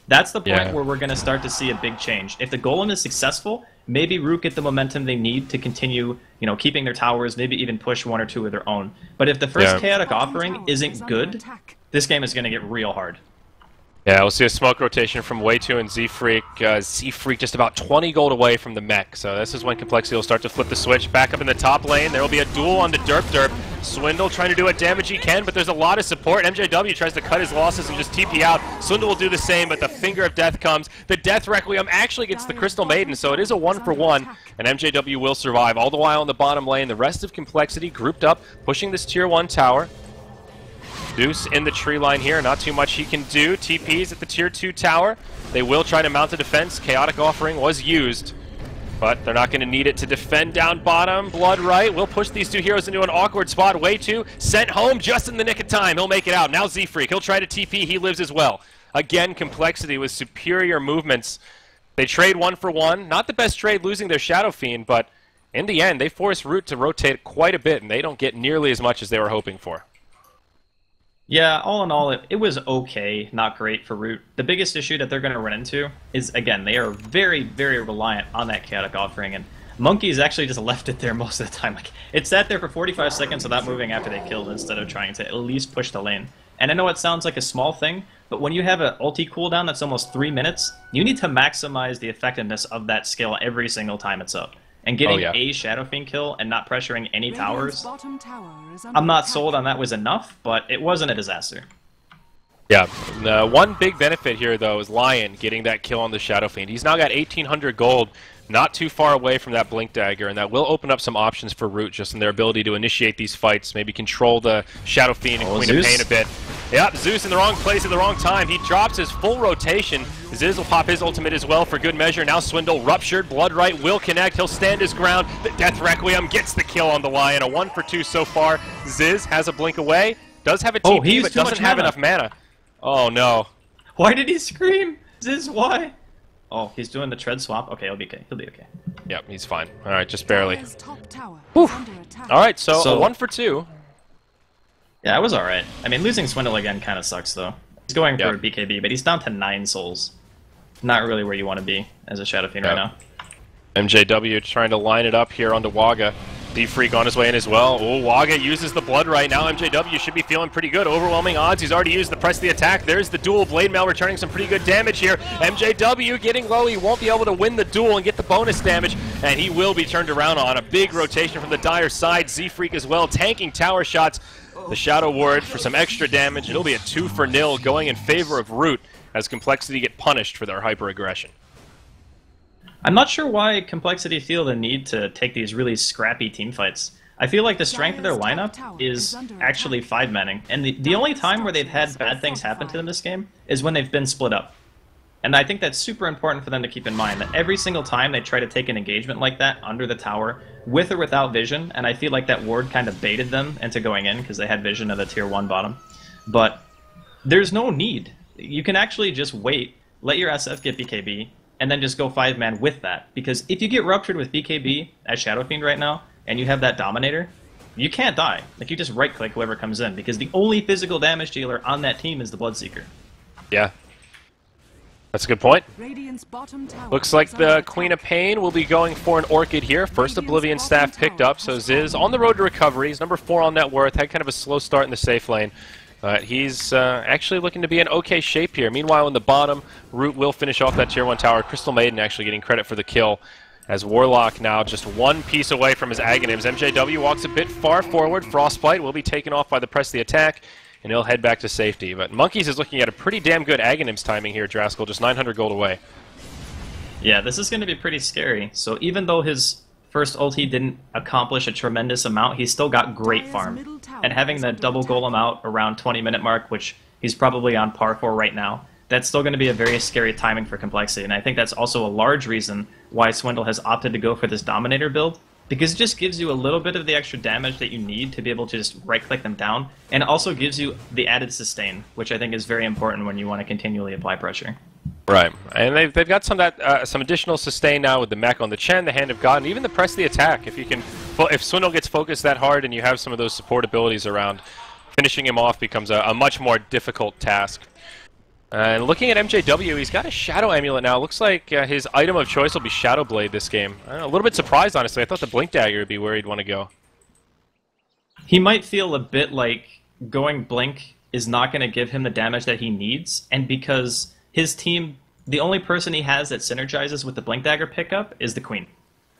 That's the point where we're going to start to see a big change. If the Golem is successful, maybe Root get the momentum they need to continue, keeping their towers, maybe even push 1 or 2 of their own. But if the first Chaotic Offering isn't good, this game is going to get real hard. Yeah, we'll see a smoke rotation from Way2 and Z-Freak. Z-Freak just about 20 gold away from the mech, so this is when Complexity will start to flip the switch. Back up in the top lane, there will be a duel on the Derp. Swindle trying to do what damage he can, but there's a lot of support. MJW tries to cut his losses and just TP out. Swindle will do the same, but the Finger of Death comes. The Death Requiem actually gets the Crystal Maiden, so it is a 1-for-1, and MJW will survive. All the while in the bottom lane, the rest of Complexity grouped up, pushing this Tier 1 tower. Deuce in the tree line here, not too much he can do. TP's at the Tier 2 tower. They will try to mount a defense. Chaotic Offering was used, but they're not going to need it to defend down bottom. Blood Right will push these 2 heroes into an awkward spot. Way2 sent home just in the nick of time. He'll make it out. Now Z-Freak, he'll try to TP. He lives as well. Again, Complexity with superior movements. They trade 1-for-1. Not the best trade, losing their Shadow Fiend, but in the end, they force Root to rotate quite a bit, and they don't get nearly as much as they were hoping for. Yeah, all in all, it was okay, not great for Root. The biggest issue that they're going to run into is, again, they are very, very reliant on that Chaotic Offering, and Monkeys actually just left it there most of the time. Like, it sat there for 45 seconds without moving after they killed instead of trying to at least push the lane. And I know it sounds like a small thing, but when you have an ulti cooldown that's almost 3 minutes, you need to maximize the effectiveness of that skill every single time it's up. And getting a Shadow Fiend kill and not pressuring any towers, I'm not sold on that was enough, but it wasn't a disaster. Yeah, one big benefit here, though, is Lion getting that kill on the Shadow Fiend. He's now got 1,800 gold, not too far away from that Blink Dagger, and that will open up some options for Root just in their ability to initiate these fights, maybe control the Shadow Fiend and Queen of Pain a bit. Yep, Zeus in the wrong place at the wrong time. He drops his full rotation. Ziz will pop his ultimate as well for good measure. Now Swindle ruptured. Blood Right will connect. He'll stand his ground. The Death Requiem gets the kill on the Lion. A 1-for-2 so far. Ziz has a blink away. Does have a TP, but doesn't have enough mana. Oh, no. Why did he scream? Ziz, why? Oh, he's doing the tread swap. Okay, he'll be okay. He'll be okay. Yep, he's fine. All right, just barely. Whew. All right, so a 1-for-2. Yeah, it was all right. I mean, losing Swindle again kind of sucks, though. He's going for a BKB, but he's down to 9 souls. Not really where you want to be as a Shadow Fiend right now. MJW trying to line it up here onto Waga. D-Freak on his way in as well. Oh, Waga uses the Blood Right. Now MJW should be feeling pretty good. Overwhelming odds. He's already used the press the attack. There's the duel. Blade Mail returning some pretty good damage here. MJW getting low. He won't be able to win the duel and get the bonus damage, and he will be turned around on. A big rotation from the Dire side. Z-Freak as well, tanking tower shots. The Shadow Ward for some extra damage. It'll be a 2-for-0 going in favor of Root as Complexity get punished for their hyper-aggression. I'm not sure why Complexity feel the need to take these really scrappy team fights. I feel like the strength of their lineup is actually 5-manning, and the only time where they've had bad things happen to them this game is when they've been split up. And I think that's super important for them to keep in mind, that every single time they try to take an engagement like that under the tower, with or without vision, and I feel like that ward kind of baited them into going in because they had vision of the tier 1 bottom. But there's no need. You can actually just wait, let your SF get BKB, and then just go 5-man with that. Because if you get ruptured with BKB as Shadow Fiend right now, and you have that Dominator, you can't die. Like, you just right-click whoever comes in, because the only physical damage dealer on that team is the Bloodseeker. Yeah. That's a good point. Looks like the Queen of Pain will be going for an Orchid here. First Oblivion Staff picked up, so Ziz on the road to recovery. He's number 4 on net worth, had kind of a slow start in the safe lane. He's actually looking to be in okay shape here. Meanwhile, in the bottom, Root will finish off that tier 1 tower. Crystal Maiden actually getting credit for the kill, as Warlock now just one piece away from his Aghanims. MJW walks a bit far forward. Frostbite will be taken off by the press the attack, and he'll head back to safety. But Monkeys is looking at a pretty damn good Aghanims timing here, Draskyl, just 900 gold away. Yeah, this is going to be pretty scary. So even though his first ulti didn't accomplish a tremendous amount, he still got great farm. And having the double golem out around 20-minute mark, which he's probably on par for right now, that's still going to be a very scary timing for Complexity. And I think that's also a large reason why Swindle has opted to go for this Dominator build, because it just gives you a little bit of the extra damage that you need to be able to just right-click them down, and it also gives you the added sustain, which I think is very important when you want to continually apply pressure. Right, and they've got some additional sustain now with the mech on the Chen, the Hand of God, and even the press the attack. If Swindle gets focused that hard and you have some of those support abilities around, finishing him off becomes a much more difficult task. And looking at MJW, he's got a Shadow Amulet now. Looks like his item of choice will be Shadow Blade this game. I'm a little bit surprised, honestly. I thought the Blink Dagger would be where he'd want to go. He might feel a bit like going Blink is not going to give him the damage that he needs, and because his team, the only person he has that synergizes with the Blink Dagger pickup is the Queen.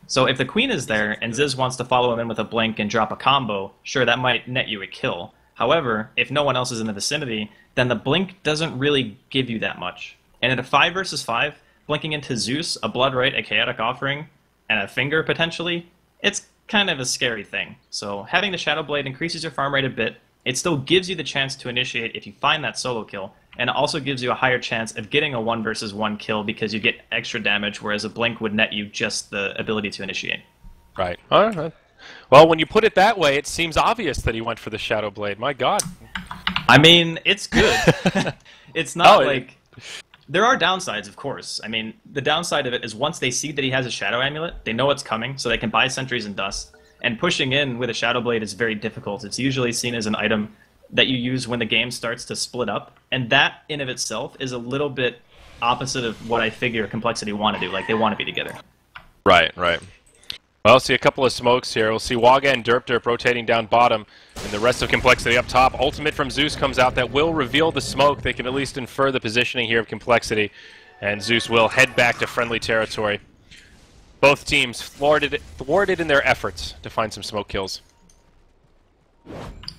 So if the Queen is there and Ziz wants to follow him in with a Blink and drop a combo, sure, that might net you a kill. However, if no one else is in the vicinity, then the Blink doesn't really give you that much. And in a 5 versus 5, blinking into Zeus, a Blood Right, a Chaotic Offering, and a Finger potentially, it's kind of a scary thing. So having the Shadow Blade increases your farm rate a bit. It still gives you the chance to initiate if you find that solo kill, and it also gives you a higher chance of getting a 1 versus 1 kill because you get extra damage, whereas a Blink would net you just the ability to initiate. Right. All right. Well, when you put it that way, it seems obvious that he went for the Shadow Blade. My God. I mean, it's good. It's not like... There are downsides, of course. I mean, the downside of it is once they see that he has a Shadow Amulet, they know what's coming, so they can buy Sentries and Dust. And pushing in with a Shadow Blade is very difficult. It's usually seen as an item that you use when the game starts to split up. And that, in of itself, is a little bit opposite of what I figure Complexity want to do. Like, they want to be together. Right, right. Well, see a couple of smokes here. We'll see Waga and Derp rotating down bottom, and the rest of Complexity up top. Ultimate from Zeus comes out that will reveal the smoke. They can at least infer the positioning here of Complexity, and Zeus will head back to friendly territory. Both teams thwarted in their efforts to find some smoke kills.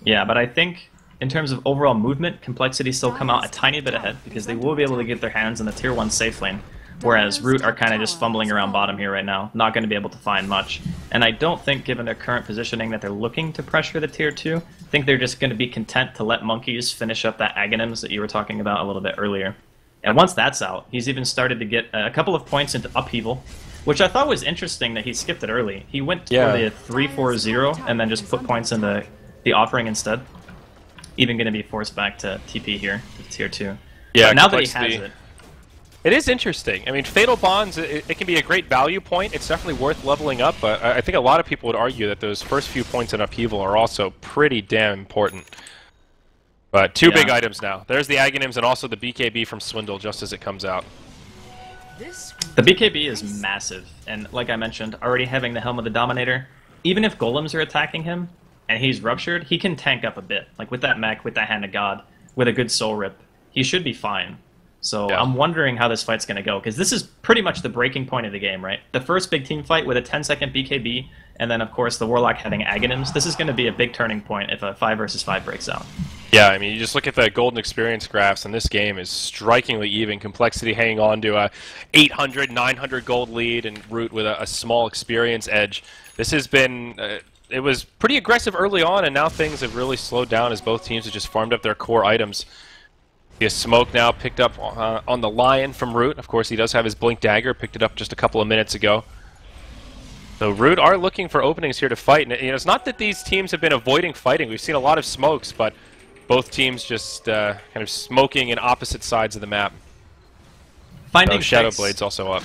Yeah, but I think in terms of overall movement, Complexity still come out a tiny bit ahead because they will be able to get their hands in the tier 1 safe lane. Whereas Root are kind of just fumbling around bottom here right now, not going to be able to find much. And I don't think, given their current positioning, that they're looking to pressure the tier 2. I think they're just going to be content to let Monkeys finish up that Aghanims that you were talking about a little bit earlier. And once that's out, he's even started to get a couple of points into Upheaval, which I thought was interesting that he skipped it early. He went for the 3-4-0 and then just put points in the Offering instead. Even going to be forced back to TP here, to tier 2. Yeah, but now that he has it... It is interesting. I mean, Fatal Bonds, it can be a great value point. It's definitely worth leveling up, but I think a lot of people would argue that those first few points in Upheaval are also pretty damn important. But two big items now. There's the Aghanims and also the BKB from Swindle just as it comes out. The BKB is massive, and like I mentioned, already having the Helm of the Dominator, even if Golems are attacking him and he's ruptured, he can tank up a bit. Like with that mech, with that Hand of God, with a good Soul Rip, he should be fine. So I'm wondering how this fight's going to go, because this is pretty much the breaking point of the game, right? The first big team fight with a 10-second BKB, and then, of course, the Warlock having Aghanims. This is going to be a big turning point if a 5 versus 5 breaks out. Yeah, I mean, you just look at the Golden Experience graphs, and this game is strikingly even. Complexity hanging on to a 800, 900 gold lead, and Root with a small experience edge. This has been... it was pretty aggressive early on, and now things have really slowed down as both teams have just farmed up their core items. The smoke now picked up on the Lion from Root. Of course, he does have his Blink Dagger, picked it up just a couple of minutes ago. So Root are looking for openings here to fight. And it's not that these teams have been avoiding fighting. We've seen a lot of smokes, but both teams just kind of smoking in opposite sides of the map. Finding Shadow picks, Blade's also up.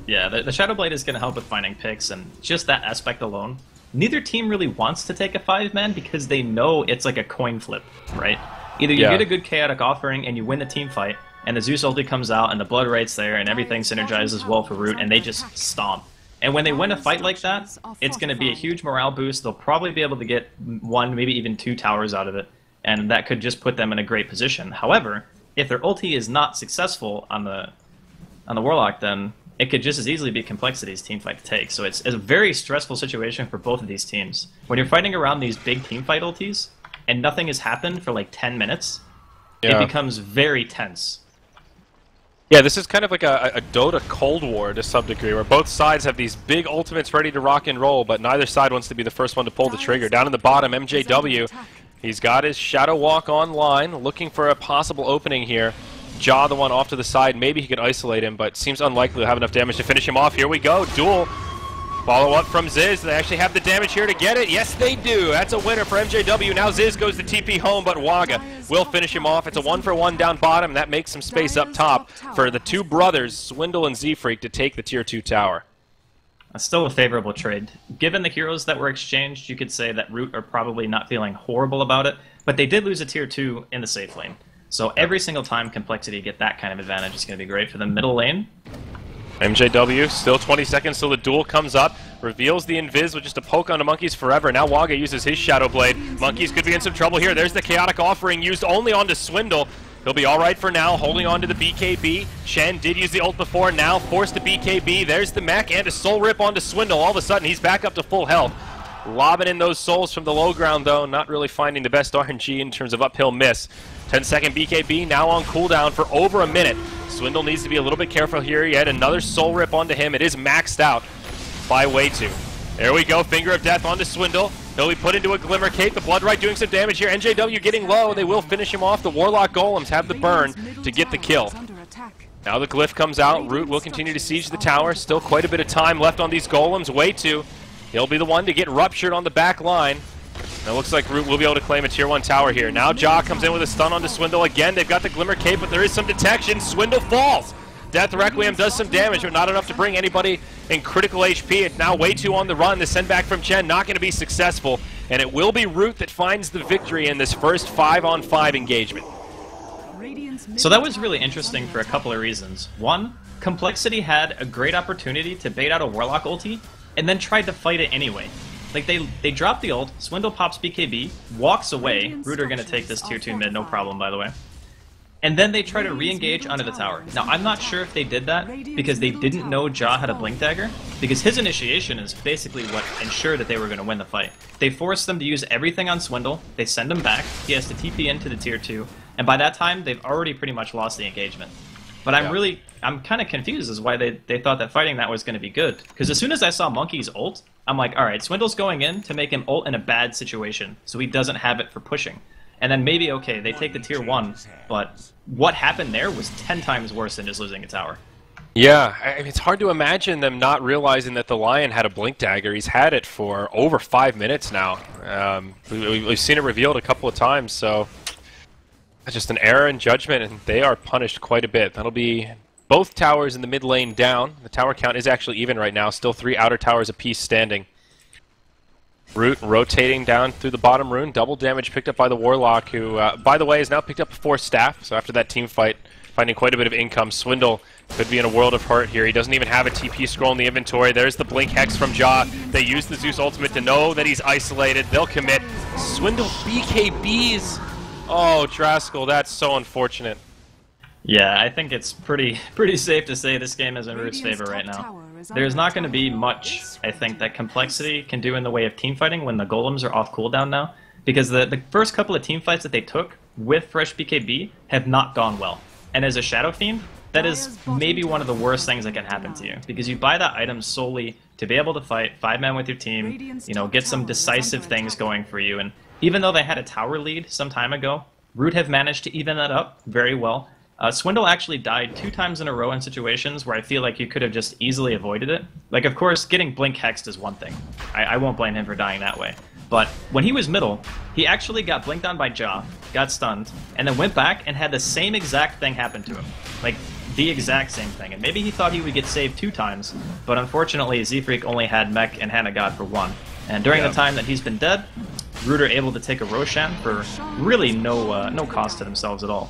Yeah, the Shadow Blade is going to help with finding picks, and just that aspect alone. Neither team really wants to take a 5-man because they know it's like a coin flip, right? Either you get a good Chaotic Offering and you win the team fight, and the Zeus ulti comes out and the Blood Right's there and everything synergizes well for Root, and they just stomp. And when they win a fight like that, it's going to be a huge morale boost. They'll probably be able to get 1, maybe even 2 towers out of it, and that could just put them in a great position. However, if their ulti is not successful on the Warlock, then it could just as easily be Complexity's teamfight to take. So it's a very stressful situation for both of these teams. When you're fighting around these big teamfight ultis, and nothing has happened for like 10 minutes, it becomes very tense. Yeah, this is kind of like a Dota Cold War to some degree, where both sides have these big ultimates ready to rock and roll, but neither side wants to be the first one to pull the trigger. Down in the bottom, MJW, he's got his Shadow Walk online, looking for a possible opening here. Jaw the one off to the side, maybe he could isolate him, but seems unlikely to have enough damage to finish him off. Here we go, duel. Follow up from Ziz. They actually have the damage here to get it. Yes, they do. That's a winner for MJW. Now Ziz goes to TP home, but Waga will finish him off. It's a 1-for-1 down bottom. That makes some space up top for the two brothers, Swindle and Z-Freak, to take the Tier 2 tower. Still a favorable trade. Given the heroes that were exchanged, you could say that Root are probably not feeling horrible about it, but they did lose a Tier 2 in the safe lane. So every single time Complexity get that kind of advantage is going to be great for the middle lane. MJW, still 20 seconds till the duel comes up. Reveals the Invis with just a poke onto Monkeys forever. Now Waga uses his Shadow Blade. Monkeys could be in some trouble here. There's the Chaotic Offering used only onto Swindle. He'll be alright for now, holding on to the BKB. Shen did use the ult before, now forced the BKB. There's the mech and a Soul Rip onto Swindle. All of a sudden, he's back up to full health. Lobbing in those souls from the low ground, though. Not really finding the best RNG in terms of uphill miss. 10-second BKB now on cooldown for over a minute. Swindle needs to be a little bit careful here. Yet another Soul Rip onto him. It is maxed out by way too. There we go. Finger of Death onto Swindle. He'll be put into a Glimmer Cape. The Bloodrite doing some damage here. NJW getting low. They will finish him off. The Warlock Golems have the burn to get the kill. Now the Glyph comes out. Root will continue to siege the tower. Still quite a bit of time left on these Golems. Way too. He'll be the one to get ruptured on the back line. Now it looks like Root will be able to claim a Tier 1 tower here. Now Jaw comes in with a stun onto Swindle again. They've got the Glimmer Cape, but there is some detection. Swindle falls. Death Requiem does some damage, but not enough to bring anybody in critical HP. It's now way too on the run. The send back from Chen not going to be successful, and it will be Root that finds the victory in this first 5-on-5 engagement. So that was really interesting for a couple of reasons. One, Complexity had a great opportunity to bait out a Warlock ulti, and then tried to fight it anyway. Like, they drop the ult, Swindle pops BKB, walks away. Root are going to take this Tier 2 mid, no problem, by the way. And then they try to re-engage onto the tower. Now, I'm not sure if they did that because they didn't know Jaw had a Blink Dagger, because his initiation is basically what ensured that they were going to win the fight. They forced them to use everything on Swindle, they send him back, he has to TP into the Tier 2, and by that time, they've already pretty much lost the engagement. But I'm kind of confused as why they thought that fighting that was going to be good. Because as soon as I saw Monkey's ult, I'm like, alright, Swindle's going in to make him ult in a bad situation, so he doesn't have it for pushing. And then maybe, okay, they take the Tier 1, but what happened there was 10 times worse than just losing a tower. Yeah, I mean, it's hard to imagine them not realizing that the Lion had a Blink Dagger. He's had it for over 5 minutes now. We've seen it revealed a couple of times, so that's just an error in judgment, and they are punished quite a bit. That'll be both towers in the mid lane down. The tower count is actually even right now, still 3 outer towers apiece standing. Root rotating down through the bottom rune. Double damage picked up by the Warlock, who, by the way, has now picked up 4 staff. So after that team fight, finding quite a bit of income. Swindle could be in a world of hurt here. He doesn't even have a TP scroll in the inventory. There's the Blink Hex from Jaw. They use the Zeus ultimate to know that he's isolated. They'll commit. Swindle BKBs. Oh, Draskyl, that's so unfortunate. Yeah, I think it's pretty safe to say this game is in Root's favor right now. There's not going to be much, I think, that Complexity can do in the way of teamfighting when the Golems are off cooldown now, because the first couple of teamfights that they took with fresh BKB have not gone well. And as a Shadow Fiend, that is maybe one of the worst things that can happen to you, because you buy that item solely to be able to fight 5-man with your team, you know, get some decisive things going for you. And even though they had a tower lead some time ago, Root have managed to even that up very well. Swindle actually died 2 times in a row in situations where I feel like you could have just easily avoided it. Like, of course, getting Blink Hexed is one thing. I won't blame him for dying that way. But when he was middle, he actually got blinked on by Jaw, got stunned, and then went back and had the same exact thing happen to him. Like, the exact same thing. And maybe he thought he would get saved 2 times, but unfortunately, Z-Freak only had Mech and Hannah God for 1. And during the time that he's been dead, Root are able to take a Roshan for really no cost to themselves at all.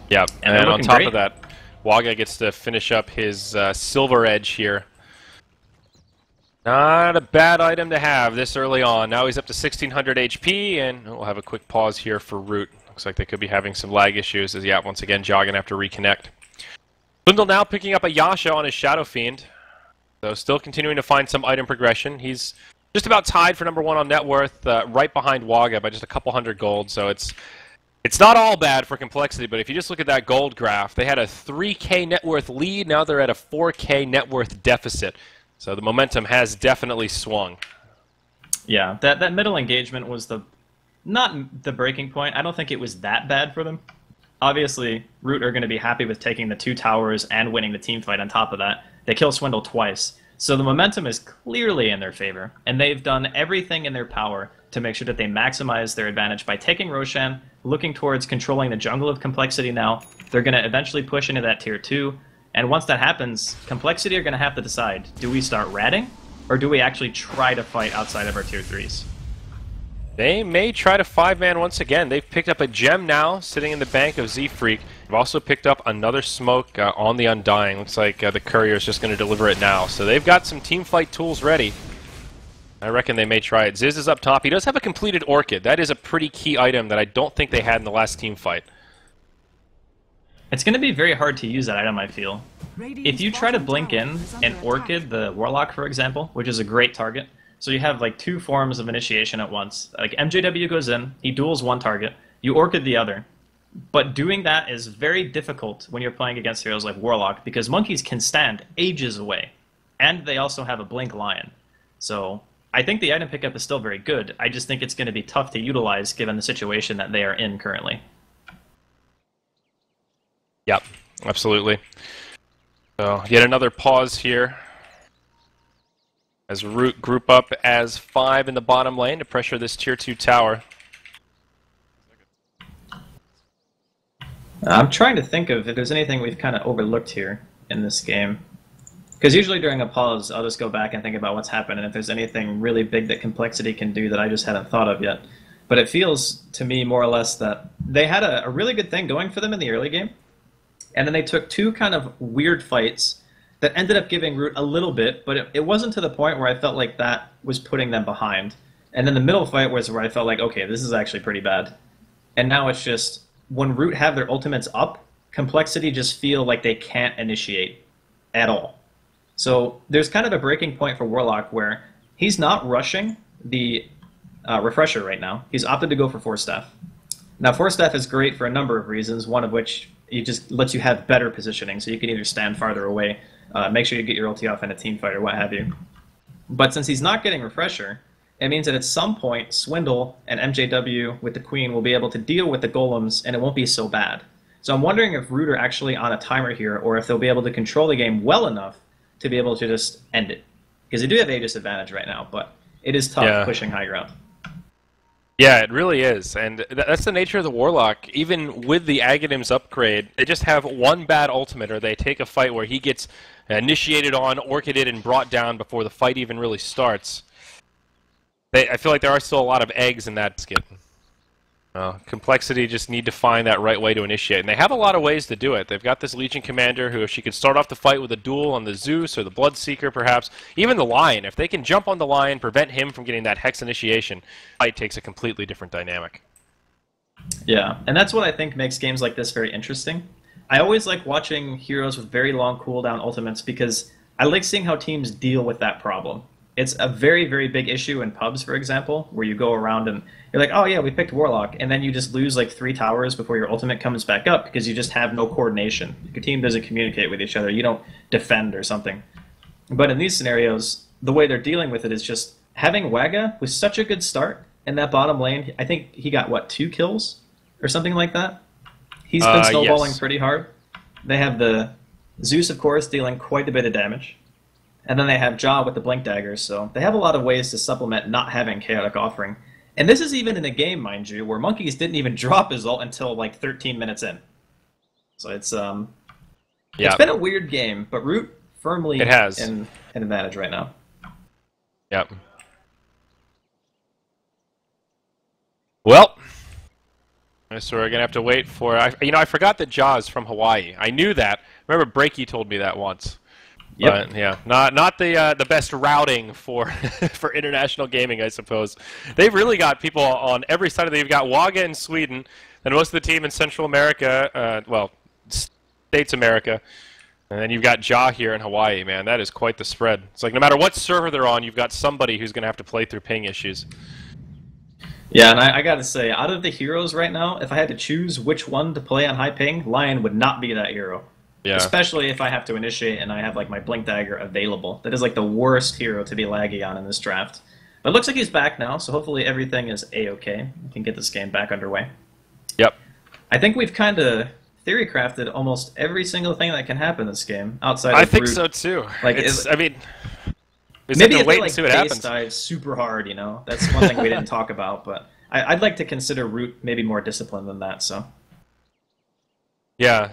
Yep, and on top of that, Waga gets to finish up his Silver Edge here. Not a bad item to have this early on. Now he's up to 1600 HP, and we'll have a quick pause here for Root. Looks like they could be having some lag issues as, yeah, once again, Jaw gonna have to reconnect. Swindle now picking up a Yasha on his Shadow Fiend. So still continuing to find some item progression. He's just about tied for #1 on net worth, right behind Waga by just a couple hundred gold, so it's It's not all bad for complexity, but if you just look at that gold graph, they had a 3K net worth lead. Now they're at a 4K net worth deficit. So the momentum has definitely swung. Yeah, that middle engagement was not the breaking point. I don't think it was that bad for them. Obviously, Root are going to be happy with taking the 2 towers and winning the team fight on top of that. They kill Swindle twice. So the momentum is clearly in their favor, and they've done everything in their power to make sure that they maximize their advantage by taking Roshan, looking towards controlling the jungle of Complexity now. They're going to eventually push into that tier 2, and once that happens, Complexity are going to have to decide, do we start ratting, or do we actually try to fight outside of our tier 3s? They may try to 5-man once again. They've picked up a gem now, sitting in the bank of Z-Freak. They've also picked up another smoke on the Undying. Looks like the Courier is just going to deliver it now. So they've got some team fight tools ready. I reckon they may try it. Ziz is up top. He does have a completed Orchid. That is a pretty key item that I don't think they had in the last team fight. It's going to be very hard to use that item, I feel. If you try to blink in an Orchid, the Warlock, for example, which is a great target, so you have like 2 forms of initiation at once. Like MJW goes in, he duels one target, you Orchid the other. But doing that is very difficult when you're playing against heroes like Warlock, because monkeys can stand ages away. And they also have a Blink Lion. So I think the item pickup is still very good. I just think it's going to be tough to utilize given the situation that they are in currently. Yep, absolutely. So yet another pause here. As Root group up as 5 in the bottom lane to pressure this tier 2 tower. I'm trying to think of if there's anything we've kind of overlooked here in this game. Because usually during a pause, I'll just go back and think about what's happened, and if there's anything really big that Complexity can do that I just hadn't thought of yet. But it feels to me more or less that they had a really good thing going for them in the early game, and then they took 2 kind of weird fights that ended up giving Root a little bit, but it wasn't to the point where I felt like that was putting them behind. And then the middle fight was where I felt like, okay, this is actually pretty bad. And now it's just, when Root have their ultimates up, Complexity just feel like they can't initiate at all. So there's kind of a breaking point for Warlock where he's not rushing the Refresher right now. He's opted to go for Force Staff. Now, Force Staff is great for a number of reasons, one of which it just lets you have better positioning, so you can either stand farther away, make sure you get your ulti off in a team fight or what have you. But since he's not getting Refresher, it means that at some point, Swindle and MJW with the Queen will be able to deal with the Golems, and it won't be so bad. So I'm wondering if Root are actually on a timer here, or if they'll be able to control the game well enough to be able to just end it. Because they do have Aegis advantage right now, but it is tough pushing high ground. Yeah, it really is, and that's the nature of the Warlock. Even with the Aghanims upgrade, they just have one bad ultimate, or they take a fight where he gets initiated on, orchided, and brought down before the fight even really starts. I feel like there are still a lot of eggs in that basket. Complexity just need to find that right way to initiate, and they have a lot of ways to do it. They've got this Legion Commander who, if she could start off the fight with a duel on the Zeus or the Bloodseeker perhaps, even the Lion, if they can jump on the Lion, prevent him from getting that Hex initiation, the fight takes a completely different dynamic. Yeah, and that's what I think makes games like this very interesting. I always like watching heroes with very long cooldown ultimates because I like seeing how teams deal with that problem. It's a very, very big issue in pubs, for example, where you go around and you're like, oh yeah, we picked Warlock, and then you just lose like 3 towers before your ultimate comes back up because you just have no coordination. Your team doesn't communicate with each other. You don't defend or something. But in these scenarios, the way they're dealing with it is just having Wagga with such a good start in that bottom lane. I think he got, what, 2 kills or something like that? He's been snowballing pretty hard. They have the Zeus, of course, dealing quite a bit of damage. And then they have Jaw with the Blink Daggers, so they have a lot of ways to supplement not having Chaotic Offering. And this is even in a game, mind you, where Monkeys didn't even drop his ult until like 13 minutes in. So it's it's been a weird game, but Root firmly in an advantage right now. Yep. Well, so we're gonna have to wait for. I forgot that Jaw is from Hawaii. I knew that. Remember, Breaky told me that once. Yep. But, yeah, not the best routing for for international gaming, I suppose. They've really got people on every side of it. They've got Wagga in Sweden, and most of the team in Central America, well, States America, and then you've got Jaw here in Hawaii. Man, that is quite the spread. It's like no matter what server they're on, you've got somebody who's going to have to play through ping issues. Yeah, and I gotta say, out of the heroes right now, if I had to choose which one to play on high ping, Lion would not be that hero. Yeah. Especially if I have to initiate and I have like my Blink Dagger available. That is like the worst hero to be laggy on in this draft. But it looks like he's back now, so hopefully everything is a-okay. We can get this game back underway. Yep. I think we've kind of theory crafted almost every single thing that can happen in this game outside. I of think Root. so too. Like, I mean, we just maybe have if to wait they like and see what base happens. dive super hard, you know, that's one thing we didn't talk about. But I'd like to consider Root maybe more disciplined than that. So Yeah.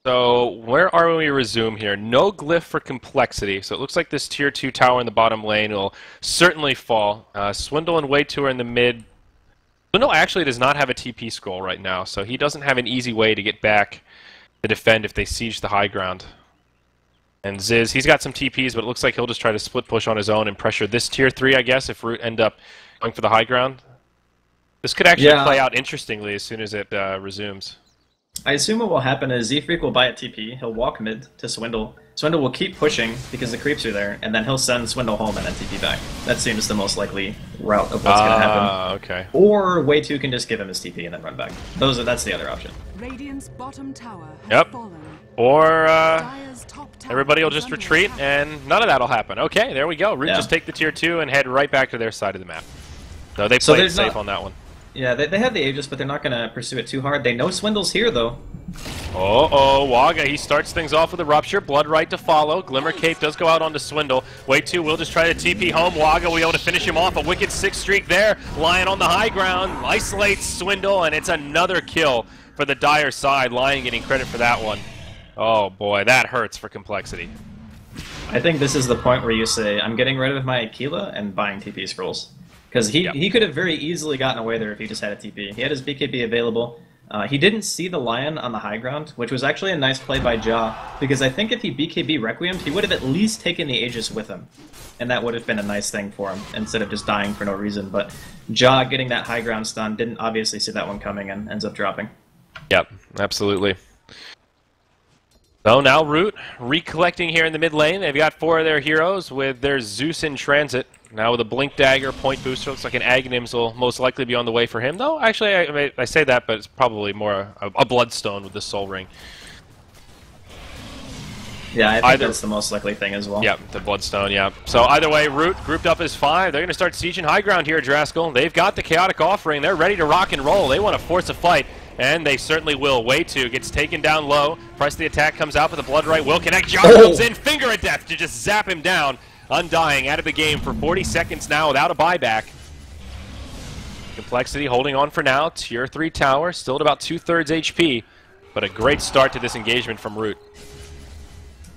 So where are we resume here? No glyph for complexity, so it looks like this tier 2 tower in the bottom lane will certainly fall. Swindle and Way2 are in the mid. Swindle actually does not have a TP scroll right now, so he doesn't have an easy way to get back to defend if they siege the high ground. And Ziz, he's got some TPs, but it looks like he'll just try to split push on his own and pressure this tier 3, I guess, if Root end up going for the high ground. This could actually play out interestingly as soon as it resumes. I assume what will happen is Z-Freak will buy a TP, he'll walk mid to Swindle. Swindle will keep pushing because the creeps are there, and then he'll send Swindle home and then TP back. That seems the most likely route of what's going to happen. Okay. Or Way2 can just give him his TP and then run back. That's the other option. Radiant's bottom tower has Yep. fallen. Or Dire's top tower everybody will is just under retreat, attack. and none of that will happen. Okay, there we go. Root Yeah. just take the tier 2 and head right back to their side of the map. So they So played there's safe not- on that one. Yeah, they have the Aegis, but they're not going to pursue it too hard. They know Swindle's here, though. Waga, he starts things off with a Rupture, Blood Right to follow. Glimmer Cape does go out onto Swindle. Way2 will just try to TP home. Waga will be able to finish him off. A wicked 6 streak there. Lion on the high ground, isolates Swindle, and it's another kill for the Dire side. Lion getting credit for that one. Oh boy, that hurts for complexity. I think this is the point where you say, I'm getting rid of my Aquila and buying TP scrolls. Because he could have very easily gotten away there if he just had a TP. He had his BKB available. He didn't see the Lion on the high ground, which was actually a nice play by Ja, because I think if he BKB Requiem'd, he would have at least taken the Aegis with him. And that would have been a nice thing for him, instead of just dying for no reason. But Ja getting that high ground stun didn't obviously see that one coming and ends up dropping. Yep, absolutely. So now Root recollecting here in the mid lane. They've got 4 of their heroes with their Zeus in transit. Now with a Blink Dagger, Point Booster, looks like an Aghanims will most likely be on the way for him. Though, actually, I say that, but it's probably more a Bloodstone with the Soul Ring. Yeah, I think that's the most likely thing as well. Yep, the Bloodstone, yeah. So either way, Root grouped up as 5. They're going to start sieging high ground here, Draskyl. They've got the Chaotic Offering. They're ready to rock and roll. They want to force a fight. And they certainly will. Way2 gets taken down low. Press the attack comes out, but the Blood Right will connect. John comes in, Finger of Death to just zap him down. Undying out of the game for 40 seconds now without a buyback. Complexity holding on for now. Tier 3 tower, still at about 2/3 HP. But a great start to this engagement from Root.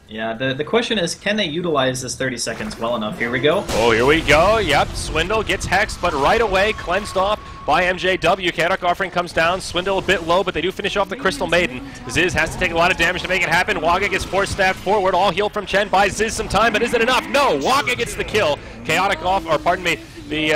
Yeah, the question is, can they utilize this 30 seconds well enough? Here we go. Oh, here we go. Yep, Swindle gets hexed, but right away cleansed off by MJW. Chaotic Offering comes down. Swindle a bit low, but they do finish off the Crystal Maiden. Ziz has to take a lot of damage to make it happen. Waga gets force stabbed forward. All heal from Chen buys Ziz some time, but is it enough? No, Waga gets the kill. Chaotic the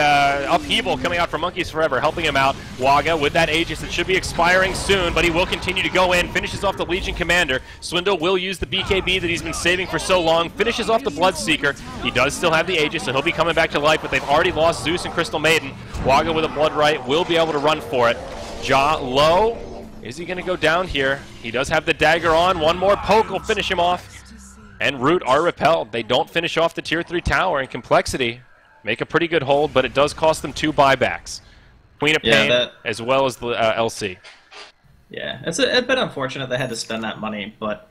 upheaval coming out from Monkeys Forever, helping him out. Waga with that Aegis that should be expiring soon, but he will continue to go in, finishes off the Legion Commander. Swindle will use the BKB that he's been saving for so long, finishes off the Bloodseeker. He does still have the Aegis, so he'll be coming back to life, but they've already lost Zeus and Crystal Maiden. Waga with a Blood Right will be able to run for it. Ja low. Is he going to go down here? He does have the dagger on. One more poke will finish him off. And Root are repelled. They don't finish off the Tier 3 tower in Complexity. Make a pretty good hold, but it does cost them 2 buybacks. Queen of Pain, as well as the LC. Yeah, it's a bit unfortunate they had to spend that money, but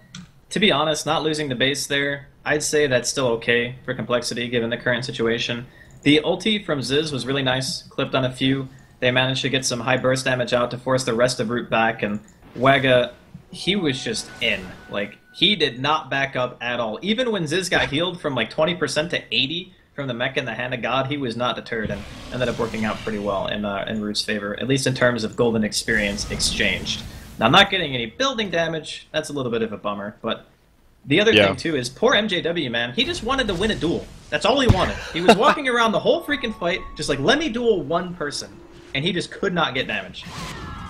to be honest, not losing the base there, I'd say that's still okay for Complexity given the current situation. The ulti from Ziz was really nice, clipped on a few. They managed to get some high burst damage out to force the rest of Root back, and Waga, he was just in. Like, he did not back up at all. Even when Ziz got healed from like 20% to 80%, from the mech and the Hand of God, he was not deterred and ended up working out pretty well in Root's favor, at least in terms of golden experience exchanged. Now, not getting any building damage, that's a little bit of a bummer, but the other thing, too, is poor MJW, man, he just wanted to win a duel. That's all he wanted. He was walking around the whole freaking fight, just like, let me duel one person, and he just could not get damage.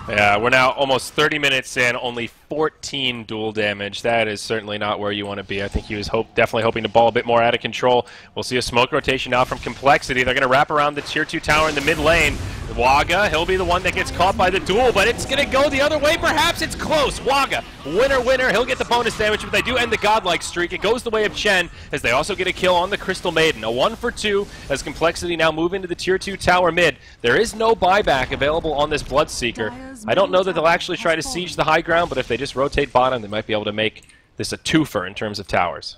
Yeah, we're now almost 30 minutes in, only 14 dual damage. That is certainly not where you want to be. I think he was definitely hoping to ball a bit more out of control. We'll see a smoke rotation now from Complexity. They're going to wrap around the tier 2 tower in the mid lane. Waga, he'll be the one that gets caught by the duel, but it's going to go the other way. Perhaps it's close. Waga, winner. He'll get the bonus damage, but they do end the godlike streak. It goes the way of Chen, as they also get a kill on the Crystal Maiden. A 1 for 2 as Complexity now move into the tier 2 tower mid. There is no buyback available on this Bloodseeker. I don't know that they'll actually try to siege the high ground, but if they just rotate bottom, they might be able to make this a twofer in terms of towers.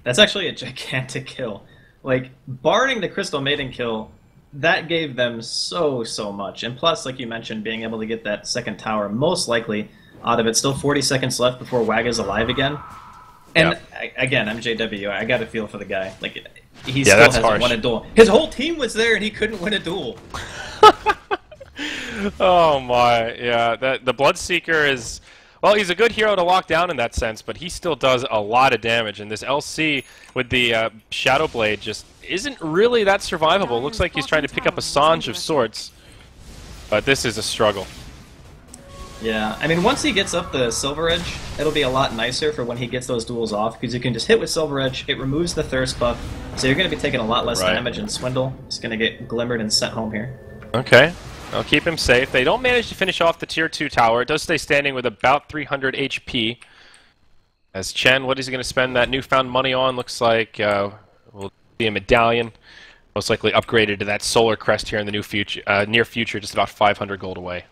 That's actually a gigantic kill. Like, barring the Crystal Maiden kill, that gave them so much. And plus, like you mentioned, being able to get that second tower most likely out of it. Still 40 seconds left before Waga's alive again. And again, MJW, I got to feel for the guy. Like, he still hasn't won a duel. His whole team was there and he couldn't win a duel. Oh my, yeah. The Bloodseeker is... Well, he's a good hero to lock down in that sense, but he still does a lot of damage. And this LC with the Shadow Blade just isn't really that survivable. Looks like he's trying to pick up a Sange of sorts, but this is a struggle. Yeah, I mean, once he gets up the Silver Edge, it'll be a lot nicer for when he gets those duels off, because you can just hit with Silver Edge, it removes the Thirst buff, so you're going to be taking a lot less damage, and Swindle is going to get glimmered and sent home here. Okay. I'll keep him safe. They don't manage to finish off the tier 2 tower. It does stay standing with about 300 HP. As Chen, what is he going to spend that newfound money on? Looks like will be a medallion. Most likely upgraded to that solar crest here in the near future, just about 500 gold away.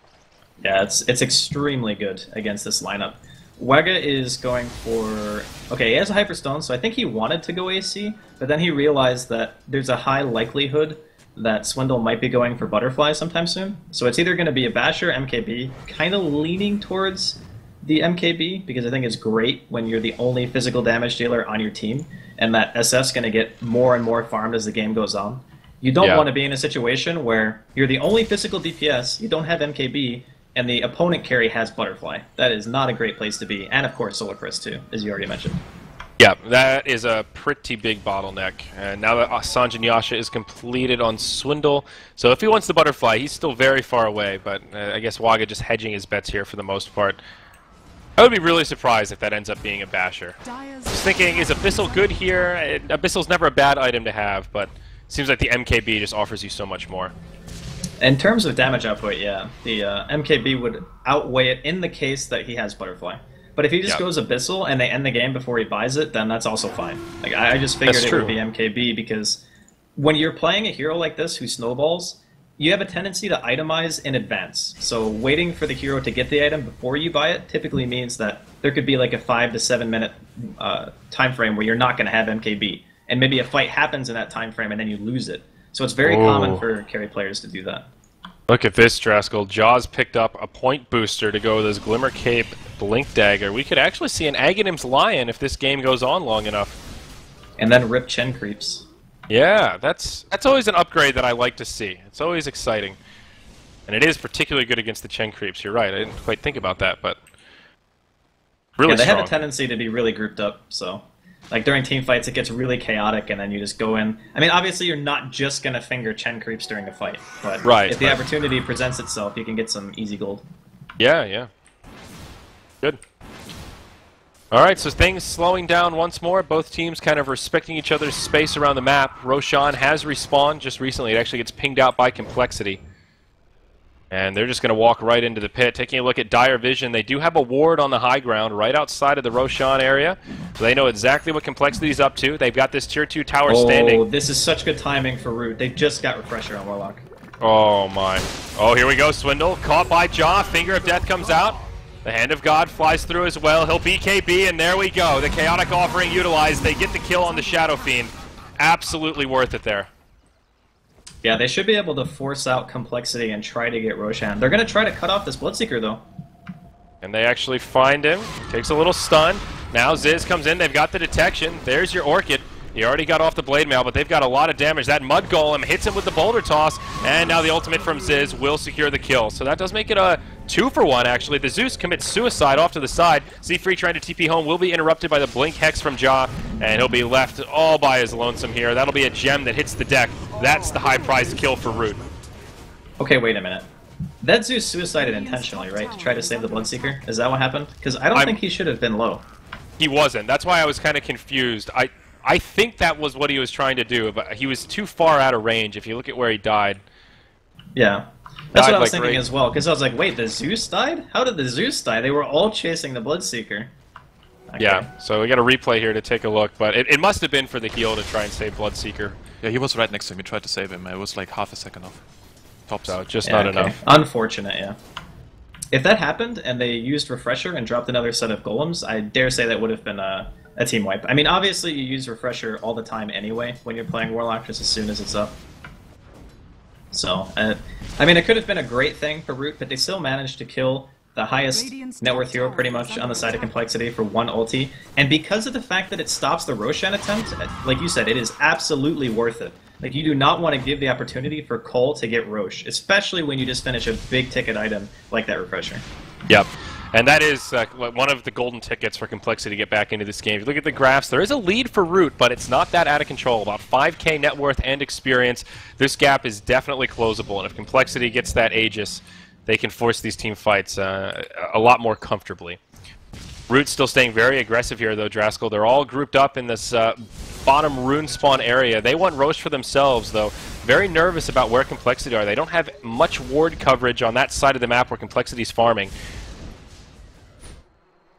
Yeah, it's extremely good against this lineup. Waga is going for... Okay, he has a Hyperstone, so I think he wanted to go AC, but then he realized that there's a high likelihood that Swindle might be going for Butterfly sometime soon. So it's either going to be a Basher, MKB, kind of leaning towards the MKB, because I think it's great when you're the only physical damage dealer on your team, and that SF's going to get more and more farmed as the game goes on. You don't want to be in a situation where you're the only physical DPS, you don't have MKB, and the opponent carry has Butterfly. That is not a great place to be, and of course Solar Crest too, as you already mentioned. Yeah, that is a pretty big bottleneck. And now that Sange and Yasha is completed on Swindle, so if he wants the Butterfly, he's still very far away, but I guess Waga just hedging his bets here for the most part. I would be really surprised if that ends up being a Basher. Just thinking, is Abyssal good here? Abyssal's never a bad item to have, but it seems like the MKB just offers you so much more. In terms of damage output, yeah, the MKB would outweigh it in the case that he has Butterfly. But if he just goes Abyssal and they end the game before he buys it, then that's also fine. Like, I just figured it would be MKB, because when you're playing a hero like this who snowballs, you have a tendency to itemize in advance. So waiting for the hero to get the item before you buy it typically means that there could be like a 5 to 7 minute time frame where you're not going to have MKB. And maybe a fight happens in that time frame and then you lose it. So it's very common for carry players to do that. Look at this, Draskyl. Jaws picked up a point booster to go with his Glimmer Cape Blink Dagger. We could actually see an Aghanim's Lion if this game goes on long enough. And then rip Chen creeps. Yeah, that's always an upgrade that I like to see. It's always exciting. And it is particularly good against the Chen creeps. You're right, I didn't quite think about that, but really they strong. have a tendency to be really grouped up, so... Like, during team fights, it gets really chaotic, and then you just go in. I mean, obviously, you're not just going to finger Chen creeps during a fight, but if the opportunity presents itself, you can get some easy gold. Yeah. Good. Alright, so things slowing down once more. Both teams kind of respecting each other's space around the map. Roshan has respawned just recently. It actually gets pinged out by Complexity. And they're just going to walk right into the pit. Taking a look at Dire Vision, they do have a ward on the high ground right outside of the Roshan area. So they know exactly what Complexity's up to. They've got this tier 2 tower standing. Oh, this is such good timing for Root. They just got Refresher on Warlock. Oh my. Oh, here we go, Swindle. Caught by Jaw. Finger of Death comes out. The Hand of God flies through as well. He'll BKB, and there we go. The Chaotic Offering utilized. They get the kill on the Shadow Fiend. Absolutely worth it there. Yeah, they should be able to force out Complexity and try to get Roshan. They're going to try to cut off this Bloodseeker, though. And they actually find him. Takes a little stun. Now Ziz comes in. They've got the detection. There's your Orchid. He already got off the Blade Mail, but they've got a lot of damage. That Mud Golem hits him with the Boulder Toss, and now the ultimate from Ziz will secure the kill. So that does make it a 2-for-1, actually. The Zeus commits suicide off to the side. Z-Free trying to TP home will be interrupted by the Blink Hex from Jaw, and he'll be left all by his lonesome here. That'll be a gem that hits the deck. That's the high-priced kill for Root. Okay, wait a minute. That Zeus suicided intentionally, right? To try to save the Bloodseeker? Is that what happened? Because I don't think he should have been low. He wasn't. That's why I was kind of confused. I think that was what he was trying to do, but he was too far out of range if you look at where he died. Yeah. That's what I was like thinking as well, because I was like, wait, the Zeus died? How did the Zeus die? They were all chasing the Bloodseeker. Okay. Yeah, so we got a replay here to take a look, but it must have been for the heal to try and save Bloodseeker. Yeah, he was right next to him. He tried to save him. It was like half a second off. Tops. So just Yeah, not okay. enough. Unfortunate, yeah. If that happened and they used Refresher and dropped another set of golems, I dare say that would have been a team wipe. I mean, obviously you use Refresher all the time anyway when you're playing Warlock, just as soon as it's up. So, I mean, it could have been a great thing for Root, but they still managed to kill the highest net worth hero pretty much on the side of Complexity for one ulti. And because of the fact that it stops the Roshan attempt, like you said, it is absolutely worth it. Like, you do not want to give the opportunity for coL to get Rosh, especially when you just finish a big ticket item like that Refresher. Yep. And that is one of the golden tickets for Complexity to get back into this game. If you look at the graphs, there is a lead for Root, but it's not that out of control. About 5k net worth and experience. This gap is definitely closable, and if Complexity gets that Aegis, they can force these team fights a lot more comfortably. Root's still staying very aggressive here, though, Draskyl. They're all grouped up in this bottom rune spawn area. They want Rosh for themselves, though. Very nervous about where Complexity are. They don't have much ward coverage on that side of the map where Complexity's farming.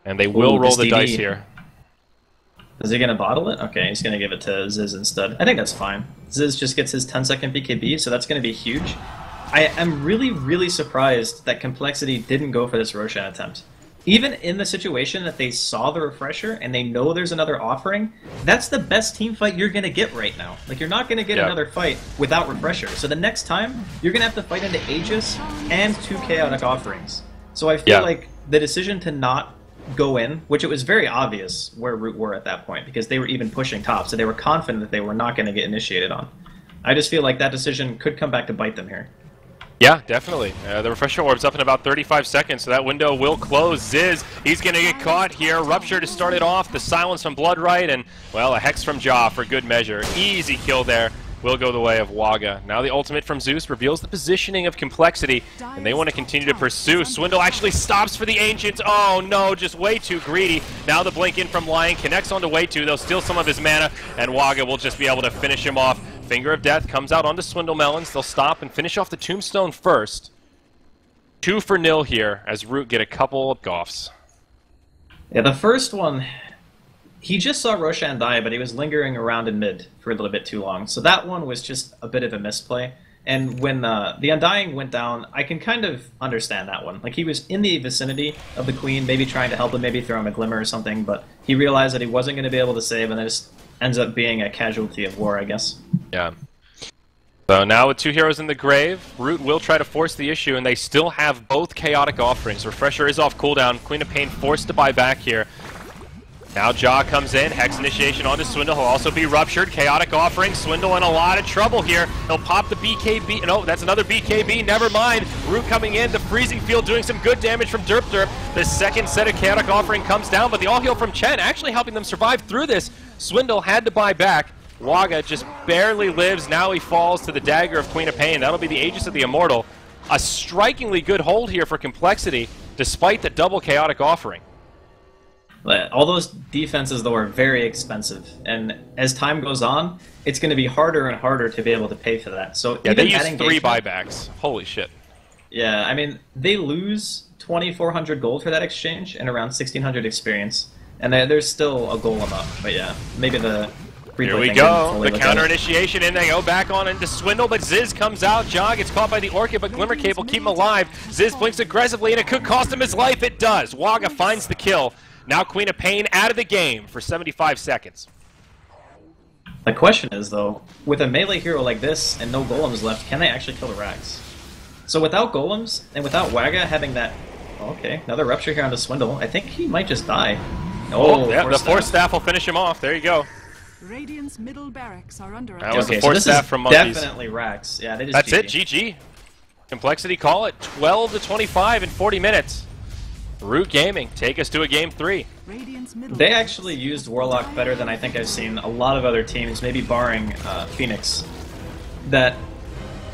And they will roll the dice here. Is he going to bottle it? Okay, he's going to give it to Ziz instead. I think that's fine. Ziz just gets his 10-second BKB, so that's going to be huge. I am really, really surprised that Complexity didn't go for this Roshan attempt. Even in the situation that they saw the Refresher and they know there's another offering, that's the best team fight you're going to get right now. Like, you're not going to get another fight without Refresher. So the next time, you're going to have to fight into Aegis and 2 chaotic offerings. So I feel like the decision to not go in, which it was very obvious where Root were at that point, because they were even pushing top, so they were confident that they were not going to get initiated on. I just feel like that decision could come back to bite them here. Yeah, definitely. The Refresher Orb's up in about 35 seconds, so that window will close. Ziz, he's going to get caught here. Rupture to start it off, the silence from Bloodright, and, well, a Hex from Jaw for good measure. Easy kill there. Will go the way of Waga. Now the ultimate from Zeus reveals the positioning of Complexity, and they want to continue to pursue. Swindle actually stops for the Ancient. Oh no, just way too greedy. Now the blink in from Lion connects onto way too. They'll steal some of his mana, and Waga will just be able to finish him off. Finger of Death comes out onto Swindle Melons. They'll stop and finish off the Tombstone first. 2-0 here as Root get a couple of goffs. Yeah, the first one, he just saw Roshan die, but he was lingering around in mid for a little bit too long. So that one was just a bit of a misplay. And when the Undying went down, I can kind of understand that one. Like, he was in the vicinity of the Queen, maybe trying to help him, maybe throw him a Glimmer or something, but he realized that he wasn't going to be able to save, and it just ends up being a casualty of war, I guess. Yeah. So now with 2 heroes in the grave, Root will try to force the issue, and they still have both chaotic offerings. Refresher is off cooldown. Queen of Pain forced to buy back here. Now Jaw comes in, Hex initiation onto Swindle, he'll also be ruptured, chaotic offering, Swindle in a lot of trouble here, he'll pop the BKB, no, that's another BKB, never mind, Root coming in, the freezing field doing some good damage from Derp Derp, the second set of chaotic offering comes down, but the all heal from Chen actually helping them survive through this. Swindle had to buy back, Waga just barely lives, now he falls to the dagger of Queen of Pain, that'll be the Aegis of the Immortal. A strikingly good hold here for Complexity, despite the double chaotic offering. All those defenses, though, are very expensive, and as time goes on, it's going to be harder and harder to be able to pay for that. So yeah, even they use 3 buybacks. Holy shit. Yeah, I mean, they lose 2,400 gold for that exchange and around 1,600 experience, and there's still a golem up. But yeah, maybe the here we go, the counter initiation, and they go back on into Swindle, but Ziz comes out, Jaw gets caught by the Orchid, but Glimmer Cape will keep him alive. Ziz blinks aggressively, and it could cost him his life. It does. Waga finds the kill. Now Queen of Pain out of the game for 75 seconds. The question is, though, with a melee hero like this and no golems left, can they actually kill the Rags? So without golems and without Waga having that... Okay, another Rupture here onto Swindle. I think he might just die. Oh, yeah, the Force Staff will finish him off. There you go. Radiant's middle barracks are under attack. That was the Force Staff from Monkeys. Definitely Rags. Yeah, they just That's it, GG. Complexity call it 12 to 25 in 40 minutes. Root Gaming, take us to a game 3. They actually used Warlock better than I think I've seen a lot of other teams, maybe barring Phoenix. That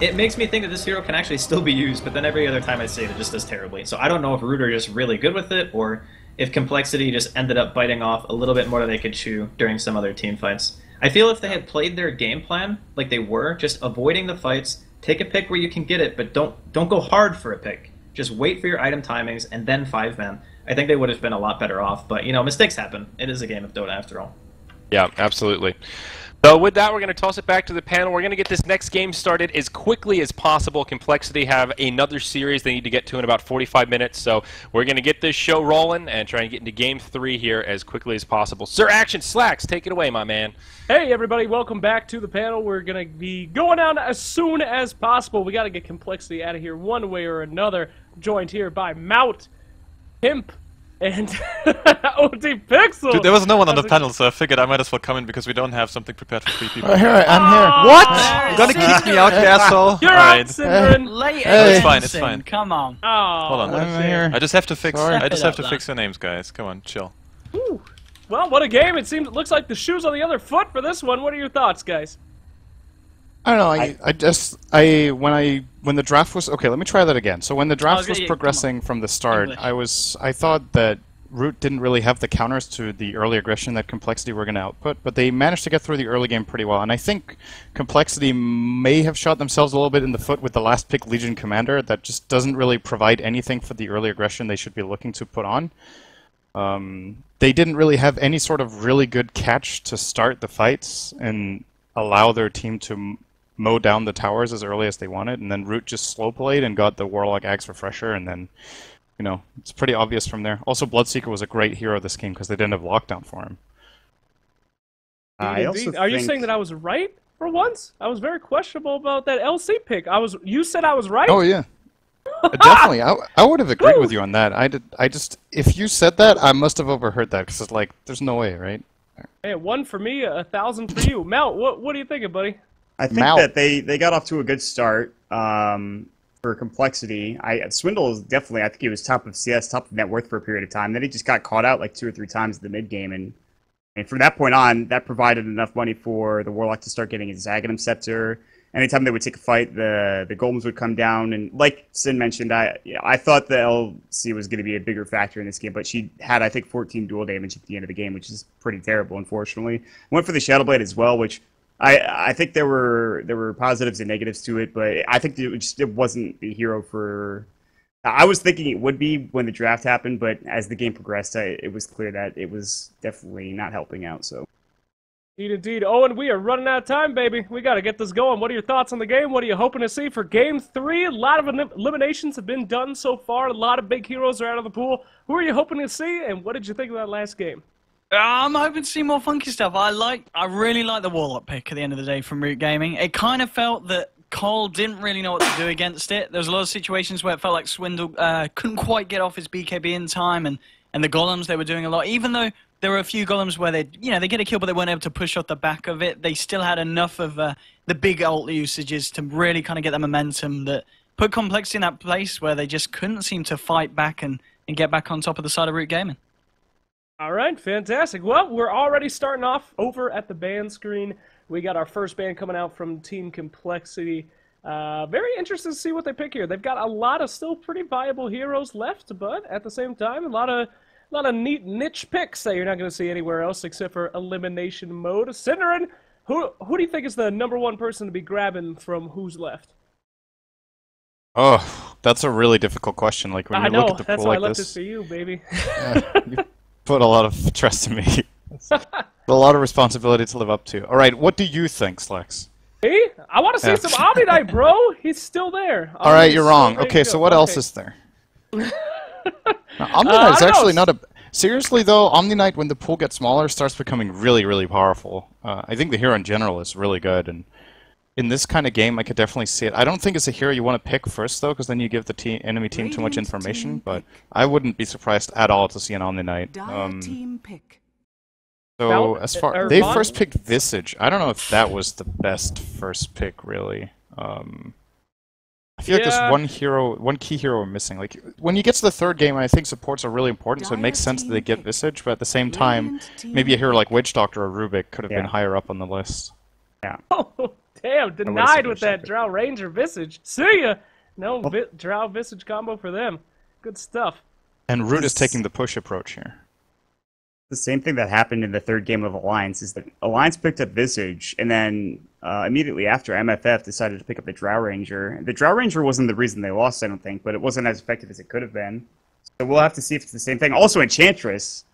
it makes me think that this hero can actually still be used, but then every other time I say it, it just does terribly. So I don't know if Root are just really good with it, or if Complexity just ended up biting off a little bit more than they could chew during some other team fights. I feel if they had played their game plan like they were, just avoiding the fights, take a pick where you can get it, but don't go hard for a pick. Just wait for your item timings and then 5-man. I think they would have been a lot better off, but mistakes happen. It is a game of Dota after all. Yeah, absolutely. So with that, we're going to toss it back to the panel. We're going to get this next game started as quickly as possible. Complexity have another series they need to get to in about 45 minutes. So we're going to get this show rolling and try and get into Game 3 here as quickly as possible. Sir Action Slacks, take it away, my man. Hey, everybody. Welcome back to the panel. We're going to be going on as soon as possible. We got to get Complexity out of here one way or another. Joined here by Mout, Pimp, and OD Pixel. Dude, there was no one on the panel, so I figured I might as well come in because we don't have something prepared for 3 people. I'm here. What? You're gonna kick me out, you asshole? You're out, Synderen. Late It's fine, it's fine. Come on. Oh, Hold on. what a I'm shame. here. I just have to fix. Sorry. I just have to Step it up, fix your names, guys. Come on, chill. Whew. Well, what a game. It looks like the shoe's on the other foot for this one. What are your thoughts, guys? I don't know. When the draft was okay, let me try that again. So when the draft was progressing from the start, English. I thought that Root didn't really have the counters to the early aggression that Complexity were going to output, but they managed to get through the early game pretty well. And I think Complexity may have shot themselves a little bit in the foot with the last pick Legion Commander that just doesn't really provide anything for the early aggression they should be looking to put on. They didn't really have any sort of really good catch to start the fights and allow their team to mow down the towers as early as they wanted, and then Root just slow played and got the Warlock Axe Refresher, and then, it's pretty obvious from there. Also, Bloodseeker was a great hero this game because they didn't have lockdown for him. Are you saying that I was right for once? I was very questionable about that LC pick. You said I was right? Oh yeah, definitely. I would have agreed with you on that. If you said that, I must have overheard that because it's like, there's no way, right? Hey, 1 for me, 1,000 for you. Mount, what are you thinking, buddy? I think that they got off to a good start for Complexity. Swindle is definitely, I think he was top of CS, top of net worth for a period of time. Then he just got caught out like 2 or 3 times at the mid game, and from that point on, that provided enough money for the Warlock to start getting his Aghanim Scepter. Anytime they would take a fight, the golems would come down, and like Sin mentioned, I thought the LC was going to be a bigger factor in this game, but she had, I think, 14 dual damage at the end of the game, which is pretty terrible, unfortunately. Went for the Shadowblade as well, which I think there were positives and negatives to it, but I think it wasn't the hero for. I was thinking it would be when the draft happened, but as the game progressed, it was clear that it was definitely not helping out. So. Indeed. Owen, we are running out of time, baby. We got to get this going. What are your thoughts on the game? What are you hoping to see for Game 3? A lot of eliminations have been done so far. A lot of big heroes are out of the pool. Who are you hoping to see, and what did you think of that last game? I'm hoping to see more funky stuff. I really like the Warlock pick at the end of the day from Root Gaming. It kind of felt that coL didn't really know what to do against it. There was a lot of situations where it felt like Swindle couldn't quite get off his BKB in time, and the golems, they were doing a lot. Even though there were a few golems where they get a kill, but they weren't able to push off the back of it, they still had enough of the big ult usages to really kind of get the momentum that put Complexity in that place where they just couldn't seem to fight back and get back on top of the side of Root Gaming. All right, fantastic. Well, we're already starting off over at the ban screen. We got our first ban coming out from Team Complexity. Very interested to see what they pick here. They've got a lot of still pretty viable heroes left, but at the same time, a lot of neat niche picks that you're not going to see anywhere else except for elimination mode. Synderen, who do you think is the #1 person to be grabbing from who's left? Oh, that's a really difficult question. Like when you look at the that's pool why like I left this, this for you, baby. You put a lot of trust in me. A lot of responsibility to live up to. All right, what do you think, Slex? Hey, I want to see some Omni-Knight, bro. He's still there. All right, you're wrong. Okay, so what else is there? Omni-Knight is actually not a. Seriously though, Omni-Knight, when the pool gets smaller, starts becoming really, really powerful. I think the hero in general is really good, and in this kind of game, I could definitely see it. I don't think it's a hero you want to pick first though, because then you give the enemy team too much information. But I wouldn't be surprised at all to see an Omni-Knight. Team pick. So as far they first picked Visage, I don't know if that was the best first pick really. I feel like there's one key hero we're missing. Like when you get to the third game, I think supports are really important, so it makes sense that they get Visage. But at the same time, maybe a hero like Witch Doctor or Rubik could have been higher up on the list. Yeah. Oh, damn, say denied they're with that stupid. Drow Ranger Visage. See ya! No Drow Visage combo for them. Good stuff. And Root is This- taking the push approach here. The same thing that happened in the third game of Alliance is that Alliance picked up Visage, and then immediately after, MFF decided to pick up the Drow Ranger. The Drow Ranger wasn't the reason they lost, I don't think, but it wasn't as effective as it could have been. So we'll have to see if it's the same thing. Also, Enchantress.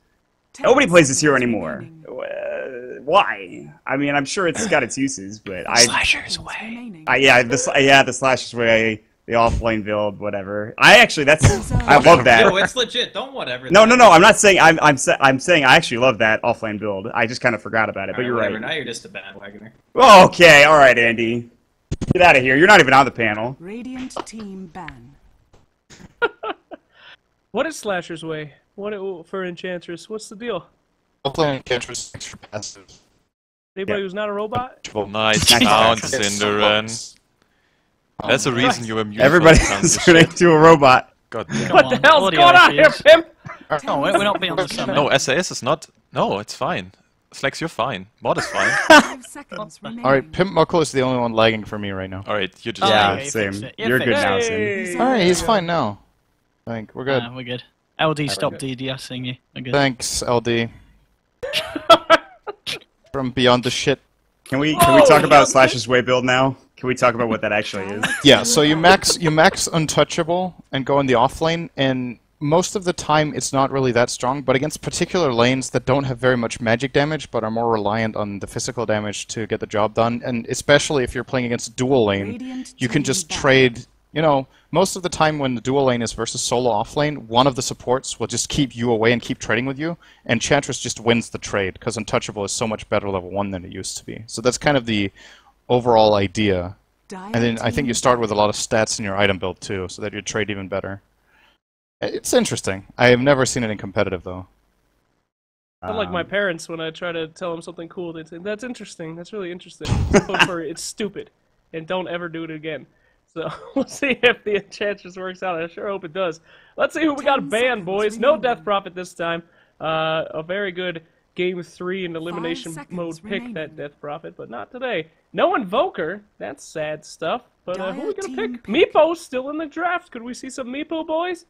10 Nobody plays this hero seconds anymore. remaining. Why? I mean, I'm sure it's got its uses, but Slasher's Seconds way. remaining. the Slash's way, the offlane build, whatever. I love that. Yo, it's legit. Don't whatever. No. I'm not saying I'm saying I actually love that offlane build. I just kind of forgot about it, but you're whatever. right. Now you're just a bandwagoner. Okay, all right, Andy. Get out of here. You're not even on the panel. Radiant team ban. What is Slasher's Way? What for Enchantress? What's the deal? I'll play Enchantress extra passive. Anybody who's not a robot? Nice Nice. count, It's Cinderan. That's the reason you were muted. Everybody for the is transition. turning to a robot. God damn. What the hell's audio going on here, issues. Pim? No, we're not beyond the summit. No, SAS is not. No, it's fine. Slacks, you're fine. Mod is fine. 5 seconds remaining. Alright, Pimp Muckle is the only one lagging for me right now. Alright, you're just. Yeah, okay, you same. fixed it. You You're good fixed now, it. Sim. Hey. Alright, he's fine now. I think we're good. We're good. LD, stop DDSing you. We're good. Thanks, LD. From Beyond the Shit. Can we talk about Slash's Way build now? Can we talk about what that actually is? Yeah, so you max Untouchable and go in the off lane, and most of the time it's not really that strong, but against particular lanes that don't have very much magic damage but are more reliant on the physical damage to get the job done, and especially if you're playing against a dual lane, Radiant you can team just ban. trade, you know, most of the time when the dual lane is versus solo off lane, one of the supports will just keep you away and keep trading with you, and Enchantress just wins the trade, because Untouchable is so much better level 1 than it used to be. So that's kind of the overall idea. And then I think you start with a lot of stats in your item build too, so that you trade even better. It's interesting. I have never seen it in competitive though. Not like my parents when I try to tell them something cool. They say, "That's interesting. That's really interesting." Or it's stupid, and don't ever do it again. So we'll see if the Enchantress works out. I sure hope it does. Let's see who we got 10 banned, boys. seconds No remaining. Death Prophet this time. A very good Game 3 in elimination 5 mode seconds pick, that remaining. Death Prophet, but not today. No Invoker. That's sad stuff. But who are we Dire going to team pick? pick. Meepo's still in the draft. Could we see some Meepo, boys?